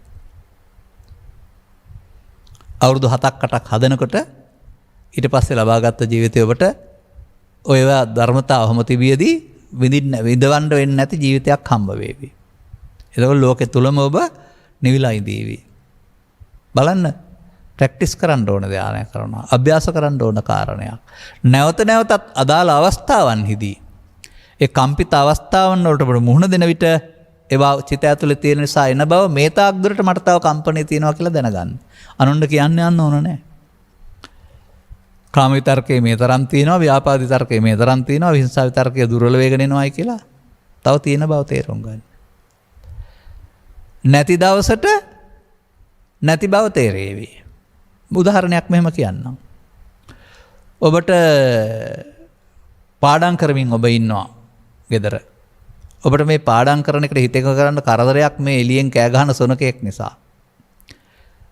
අවුරුදු 7ක් 8ක් හදනකොට ඊට පස්සේ ලබාගත් ජීවිතය ඔබට ඔයවා ධර්මතාවම තිබියදී විඳවන්න වෙන්නේ නැති ජීවිතයක් හම්බ වේවි. එතකොට ලෝකෙ තුලම ඔබ නිවිලා ඉඳීවි. බලන්න ප්‍රැක්ටිස් කරන්න ඕන ධානය කරනවා. අභ්‍යාස කරන්න ඕන කාරණයක්. නැවත නැවතත් අදාළ අවස්ථාවන්හිදී ඒ කම්පිත අවස්ථාවන් වලට ඔබ මුහුණ දෙන විට ඒවා චිත ඇතුලේ තියෙන නිසා එන බව මේ තාක් දුරට මට තව කම්පණය තියෙනවා කියලා දැනගන්න. අනුන්ට කියන්න යන්න ඕන නැහැ. කාම විතර්කයේ මේ තරම් තියෙනවා, ව්‍යාපාද විතර්කයේ මේ තරම් තියෙනවා, විහිංසා විතර්කයේ දුර්වල වේගන එනවායි කියලා තව තියෙන බව තේරුම් ගන්න. නැති දවසට නැති බව තේරෙවි. උදාහරණයක් මෙහෙම කියන්නම්. ඔබට පාඩම් කරමින් ඔබ ඉන්නවා ගෙදර. ඔබට මේ පාඩම් කරන එකට හිත එකඟ කරන්න කරදරයක් මේ එළියෙන් කෑ ගහන සොනකෙක් නිසා.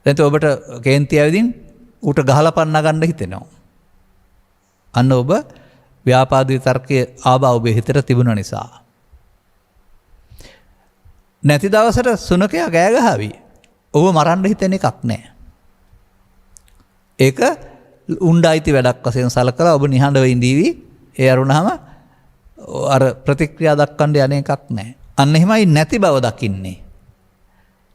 දැන් ඔබට කේන්ති ඇවිදින් ඌට ගහලා පන්න ගන්න හිතෙනවා. අන්න ඔබ ව්‍යාපාද විතර්කයේ ආවා ඔබේ හිතට තිබුණ නිසා. නැති දවසට සුනකයා කෑ ගහවි. ඔබ මරන්න හිතෙන එකක් නැහැ. ඒක උණ්ඩායිති වැඩක් වශයෙන් සලකලා ඔබ නිහඬව ඉඳීවි. ඒ අරුණාම අර ප්‍රතික්‍රියා දක්වන්න යන එකක් නැහැ. අන්න එහෙමයි නැති බව දකින්නේ.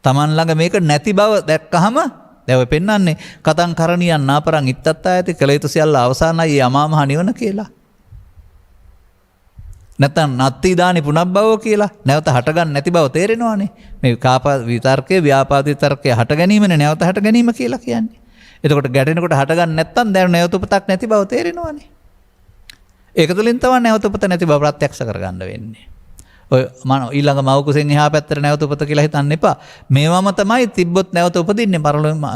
Taman ළඟ මේක නැති බව දැක්කහම දැන් ඔය පෙන්වන්නේ කතං කරණියන් නාපරං ඉත්තත් ආයති කළ යුතු සියල්ල අවසానයි යමා මහ නිවන කියලා. නැත්නම් නත්ති දානි පුනබ්බවෝ කියලා නැවත හටගන්න නැති බව තේරෙනවානේ. මේ කාපා විතර්කයේ ව්‍යාපාද විතර්කයේ හට ගැනීමනේ නැවත හට ගැනීම කියලා කියන්නේ. එතකොට ගැටෙනකොට හටගන්න නැත්නම් දැන් නැවත උපතක් නැති බව තේරෙනවානේ. ඒක තුළින් තමයි නැවත උපත නැති බව ප්‍රත්‍යක්ෂ කරගන්න වෙන්නේ. ඔය ඊළඟ මව කුසෙන් එහා පැත්තට නැවත උපත කියලා හිතන්න එපා. මේවම තමයි තිබ්බොත් නැවත උපදින්නේ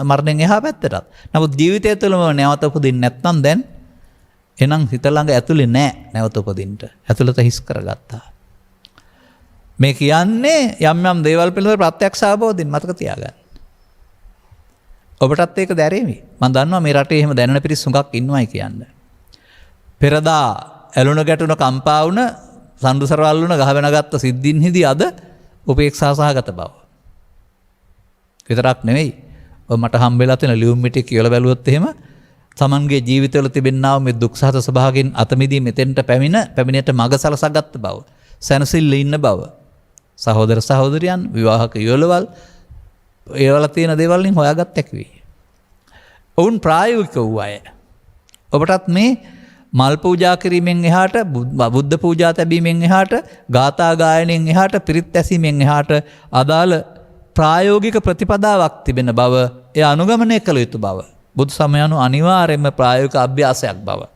මරණයෙන් එහා පැත්තටත්. නමුත් ජීවිතය තුළම නැවත උපදින්නේ නැත්නම් දැන් එහෙනම් හිත ළඟ ඇතුලේ නැහැ නැවත උපදින්න. ඇතුළත හිස් කරගත්තා. මේ කියන්නේ යම් යම් දේවල් පිළිබඳ ප්‍රත්‍යක්ෂ අවබෝධයෙන් මතක තියාගන්න. ඔබටත් ඒක දැරීමි. මම දන්නවා මේ රටේ එහෙම දැනෙන පිරිස් හුඟක් ඉන්නවයි කියන්නේ. පෙරදා ඇලුන ගැටුන කම්පා වුණ සම්දුසරවල් වුණ ගහවෙන ගත්ත සිද්ධින්හිදී අද උපේක්ෂා සහගත බව. විතරක් නෙවෙයි. ඔය මට හම්බෙලා තියෙන ලියුම් මිටි කියලා බැලුවොත් එහෙම තමන්ගේ ජීවිතවල තිබෙනා මේ දුක් සහත ස්වභාවයෙන් අත මිදී මෙතෙන්ට පැමිණෙට මඟ සලසාගත් බව. සැනසෙල්ල ඉන්න බව. සහෝදර සහෝදරියන් විවාහක යුවළවල් ඒවල තියෙන දේවල් වලින් හොයාගත් හැකි. ඔවුන් ප්‍රායෝගික වූ අය. ඔබටත් මේ මල් පූජා කිරීමෙන් එහාට බුද්ධ පූජා තැබීමෙන් එහාට ගාථා ගායනයෙන් එහාට පිරිත් ඇසීමෙන් එහාට අදාළ ප්‍රායෝගික ප්‍රතිපදාවක් තිබෙන බව එය අනුගමනය කළ යුතු බව බුදු සමය අනුව අනිවාර්යයෙන්ම ප්‍රායෝගික අභ්‍යාසයක් බව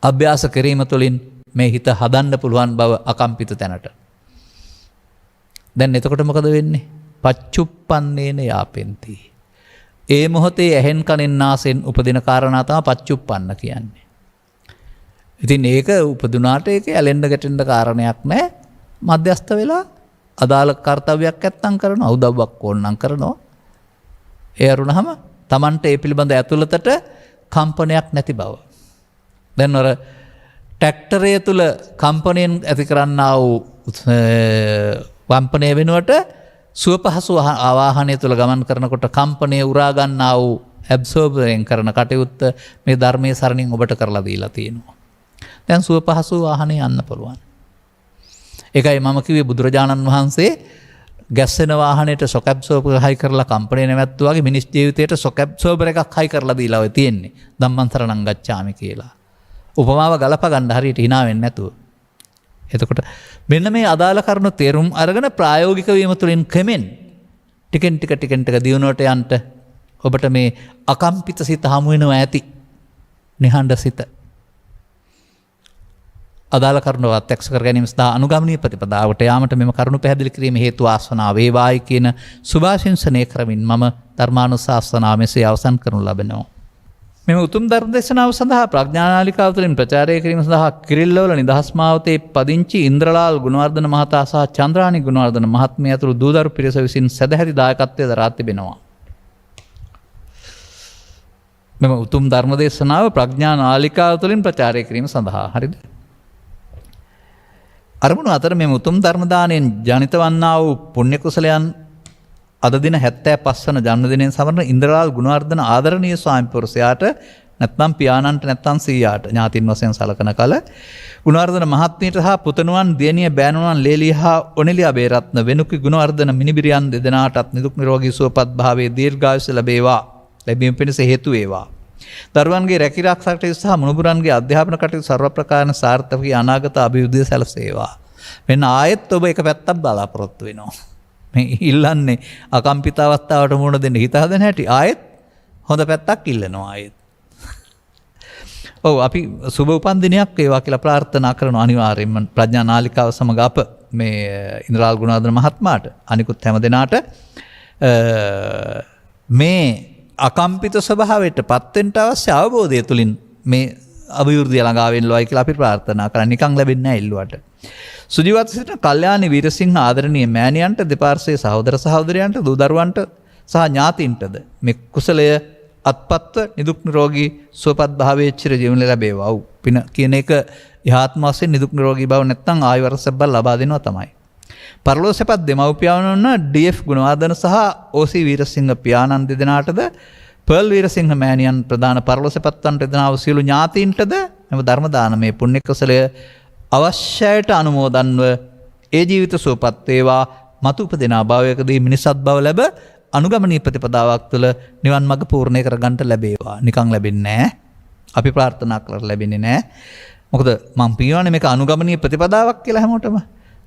අභ්‍යාස කිරීම තුළින් මේ හිත හදන්න පුළුවන් බව අකම්පිත තැනට. දැන් එතකොට මොකද වෙන්නේ? පච්චුප්පන්නේන යාපෙන්ති. ඒ මොහොතේ ඇහෙන් කනෙන් නාසෙන් උපදින කාරණා තමයි පච්චුප්පන්න කියන්නේ. ඉතින් ඒක උපදුනාට ඒක ඇලෙන්න ගැටෙන්න කාරණයක් නැහැ. මධ්‍යස්ත වෙලා අදාළ කාර්යයක් නැත්තම් කරනවා, උදව්වක් ඕනනම් කරනවා. ඒ අරුණහම Tamante ඒ පිළිබඳ ඇතුළතට කම්පනයක් නැති බව. දැන් අර ට්‍රැක්ටරය තුල කම්පනයෙන් ඇති කරන්නා වූ කම්පනය වෙනුවට සුවපහසු ආවාහනය තුළ ගමන් කරනකොට කම්පනය උරා ගන්නා වූ ඇබ්සෝබරෙන් කරන කටයුත්ත මේ ධර්මයේ සරණින් ඔබට කරලා දීලා තියෙනවා. දැන් සුවපහසු වාහනේ යන්න පුළුවන්. ඒකයි මම කිව්වේ බුදුරජාණන් වහන්සේ ගැස්සෙන වාහනේට ෂොක් ඇබ්සෝබර් හයි කරලා කම්පනය නැවැත්තුවා වගේ මිනිස් ජීවිතයට ෂොක් ඇබ්සෝබර් එකක් හයි කරලා දීලා ඔය තියෙන්නේ. ධම්මන්තරණං ගච්ඡාමි කියලා. උපමාව ගලප ගන්න හරියට hina වෙන්නේ නැතුව. එතකොට මෙන්න මේ අදාළ කරුණු තේරුම් අරගෙන ප්‍රායෝගික වීම තුළින් ක්‍රමෙන් ටිකෙන් ටික දියුණුවට යන්න ඔබට මේ අකම්පිත සිත හමු වෙනවා ඇති. නිහඬ සිත. අදාළ කරුණු ප්‍රත්‍යක්ෂ කර ගැනීම සඳහා අනුගමනීය ප්‍රතිපදාවට යාමට මෙම කරුණු පැහැදිලි කිරීම හේතු ආසනාව වේවායි කියන සුභාශිංසනය කරමින් මම ධර්මානුශාසනාව මෙසේ අවසන් කරනු ලබනවා. මෙම උතුම් ධර්ම දේශනාව සඳහා ප්‍රඥානාලිකාව තුළින් ප්‍රචාරය කිරීම සඳහා කිරිල්ලවල නිදහස් මාවතේ පදිංචි ඉන්ද්‍රලාල් ගුණවර්ධන මහතා සහ චන්ද්‍රානි ගුණවර්ධන මහත්මිය ඇතුළු දූදරු පිරිස විසින් සදැහැති දායකත්වය දරා තිබෙනවා. මෙම උතුම් ධර්ම දේශනාව ප්‍රඥානාලිකාව තුළින් ප්‍රචාරය කිරීම සඳහා හරිද? අරමුණු අතර මෙම උතුම් ධර්ම දාණයෙන් ජනිත වන්නා වූ පුණ්‍ය කුසලයන් අද දින 75 වන ජන්මදිනයෙන් සමරන ඉන්ද්‍රලාල් ගුණවර්ධන ආදරණීය ස්වාමි පුරුෂයාට නැත්නම් පියාණන්ට නැත්නම් සීයාට ඥාතින් වශයෙන් සලකන කල ගුණවර්ධන මහත්මියට සහ පුතණුවන් දියණිය බෑණුවන් ලේලී හා ඔනෙලියා බේරත්න වෙනුකි ගුණවර්ධන මිනිබිරියන් දෙදෙනාටත් නිදුක් නිරෝගී සුවපත් භාවයේ දීර්ඝායුෂ ලැබේවා ලැබීම පිණිස හේතු වේවා. දරුවන්ගේ රැකිරක්ෂා කටයුතු සහ මුණුබුරන්ගේ අධ්‍යාපන කටයුතු ਸਰව ප්‍රකාරන සාර්ථක වී අනාගත අභිවෘද්ධිය සැලසේවා. මෙන්න ආයෙත් ඔබ එක පැත්තක් බලාපොරොත්තු වෙනවා. මේ ඉල්ලන්නේ අකම්පිත අවස්ථාවට මුහුණ දෙන්න හිත හදන හැටි ආයෙත් හොඳ පැත්තක් ඉල්ලනවා ආයෙත්. ඔව් අපි සුබ උපන් දිනයක් වේවා කියලා ප්‍රාර්ථනා කරනවා අනිවාර්යයෙන්ම ප්‍රඥා නාලිකාව සමග අප මේ ඉන්ද්‍රාල් ගුණවර්ධන මහත්මයාට අනිකුත් හැම දෙනාට මේ අකම්පිත ස්වභාවයට පත්වෙන්ට අවශ්‍ය අවබෝධය තුළින් මේ අභිවෘද්ධිය ළඟාවෙන් ලොයි කියලා අපි ප්‍රාර්ථනා කරන්නේ. නිකන් වෙන්නේ නැහැ ඉල්ලුවට. සුජීවත් සිටින කල්යාණි වීරසිංහ ආදරණීය මෑණියන්ට දෙපාර්ශ්වයේ සහෝදර සහෝදරයන්ට දූ දරුවන්ට සහ ඥාතීන්ටද මේ කුසලය අත්පත්ව නිදුක් නිරෝගී සුවපත් භාවයේ චිර ජීවන ලැබේවා. පින කියන එක යහාත්ම වශයෙන් නිදුක් නිරෝගී බව නැත්නම් ආයු වර්ෂයක් බල ලබා දෙනවා තමයි. පරලෝසපත් දෙමව්පියන් ඩී.එෆ්. ගුණවර්ධන සහ ඕ.සී. වීරසිංහ පියාණන් දෙදෙනාටද පර්ල් වීරසිංහ මෑණියන් ප්‍රධාන පරලෝසපත්වන්ට දෙදෙනා වූ සියලු ඥාතීන්ටද මෙම ධර්ම දානමය පුණ්‍ය කුසලය අවශ්‍යයට අනුමෝදන්ව ඒ ජීවිත සුවපත් වේවා. මතු උපදින භවයකදී මිනිසත් බව ලැබ අනුගමනීය ප්‍රතිපදාවක් තුළ නිවන් මඟ පූර්ණේ කරගන්නට ලැබේවා. නිකන් ලැබෙන්නේ නැහැ. අපි ප්‍රාර්ථනා කරලා ලැබෙන්නේ නැහැ. මොකද මම කියවනේ මේක අනුගමනීය ප්‍රතිපදාවක් කියලා හැමෝටම.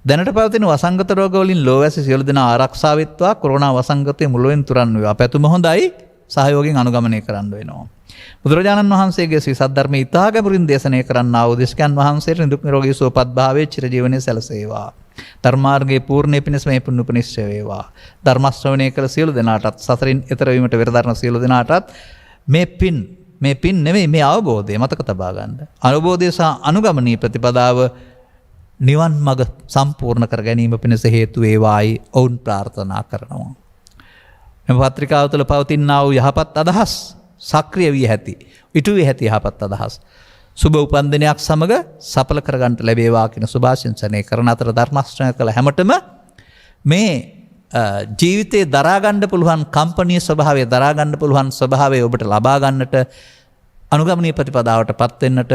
දැනට පවතින වසංගත රෝග වලින් ලෝවැසි සියලු දෙනා ආරක්ෂා වෙත්වා. කොරෝනා වසංගතය මුළුවෙන් තුරන් වේවා. පැතුම හොඳයි. සහයෝගයෙන් අනුගමනය කරන්න වෙනවා. බුදුරජාණන් වහන්සේගේ ශ්‍රී සද්ධර්මයේ ඉතා ගැඹුරින් දේශනය කරන්නා වූ දේශකයන් වහන්සේට නිදුක් නිරෝගී සුවපත් භාවයේ චිරජීවනයේ සැලසේවා. ධර්මාර්ගයේ පූර්ණේ පිණිස මේ පුණ්‍ය උපනිශ්‍රය වේවා. ධර්ම ශ්‍රවණය කළ සියලු දෙනාටත් සසරින් එතර වීමට පෙරදරන සියලු දෙනාටත් මේ පින් නෙමෙයි මේ අවබෝධය මතක තබා ගන්න. අවබෝධය සහ අනුගමනීය ප්‍රතිපදාව නිවන් මඟ සම්පූර්ණ කර ගැනීම පිණිස හේතු වේවායි ඔවුන් ප්‍රාර්ථනා කරනවා. මෙම පත්‍රිකාව තුළ පවතිනා වූ යහපත් අදහස් සක්‍රිය විය හැටි, ඉටු විය හැටි යහපත් අදහස් සුබ උපන්දිනයක් සමග සඵල කරගන්නට ලැබේවා කියන සුභාශිංසනය කරන අතර ධර්ම ශ්‍රවණය කළ හැමතෙම මේ ජීවිතේ දරා ගන්න පුළුවන් කම්පනීය ස්වභාවය, දරා ගන්න පුළුවන් ස්වභාවය ඔබට ලබා ගන්නට අනුගමනීය ප්‍රතිපදාවටපත් වෙන්නට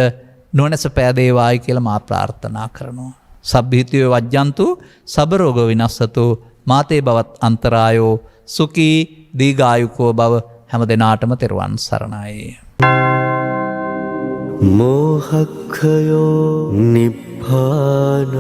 නොනැස පෑදේවායි කියලා මා ප්‍රාර්ථනා කරනවා. සබ්බීතිය වජ්ජන්තු සබ්බ රෝග විනස්සතු මාතේ බවත් අන්තරායෝ සුඛී දීඝායුකෝ බව හැම දිනාටම තෙරුවන් සරණයි. මෝහක්ඛයෝ නිබ්බානං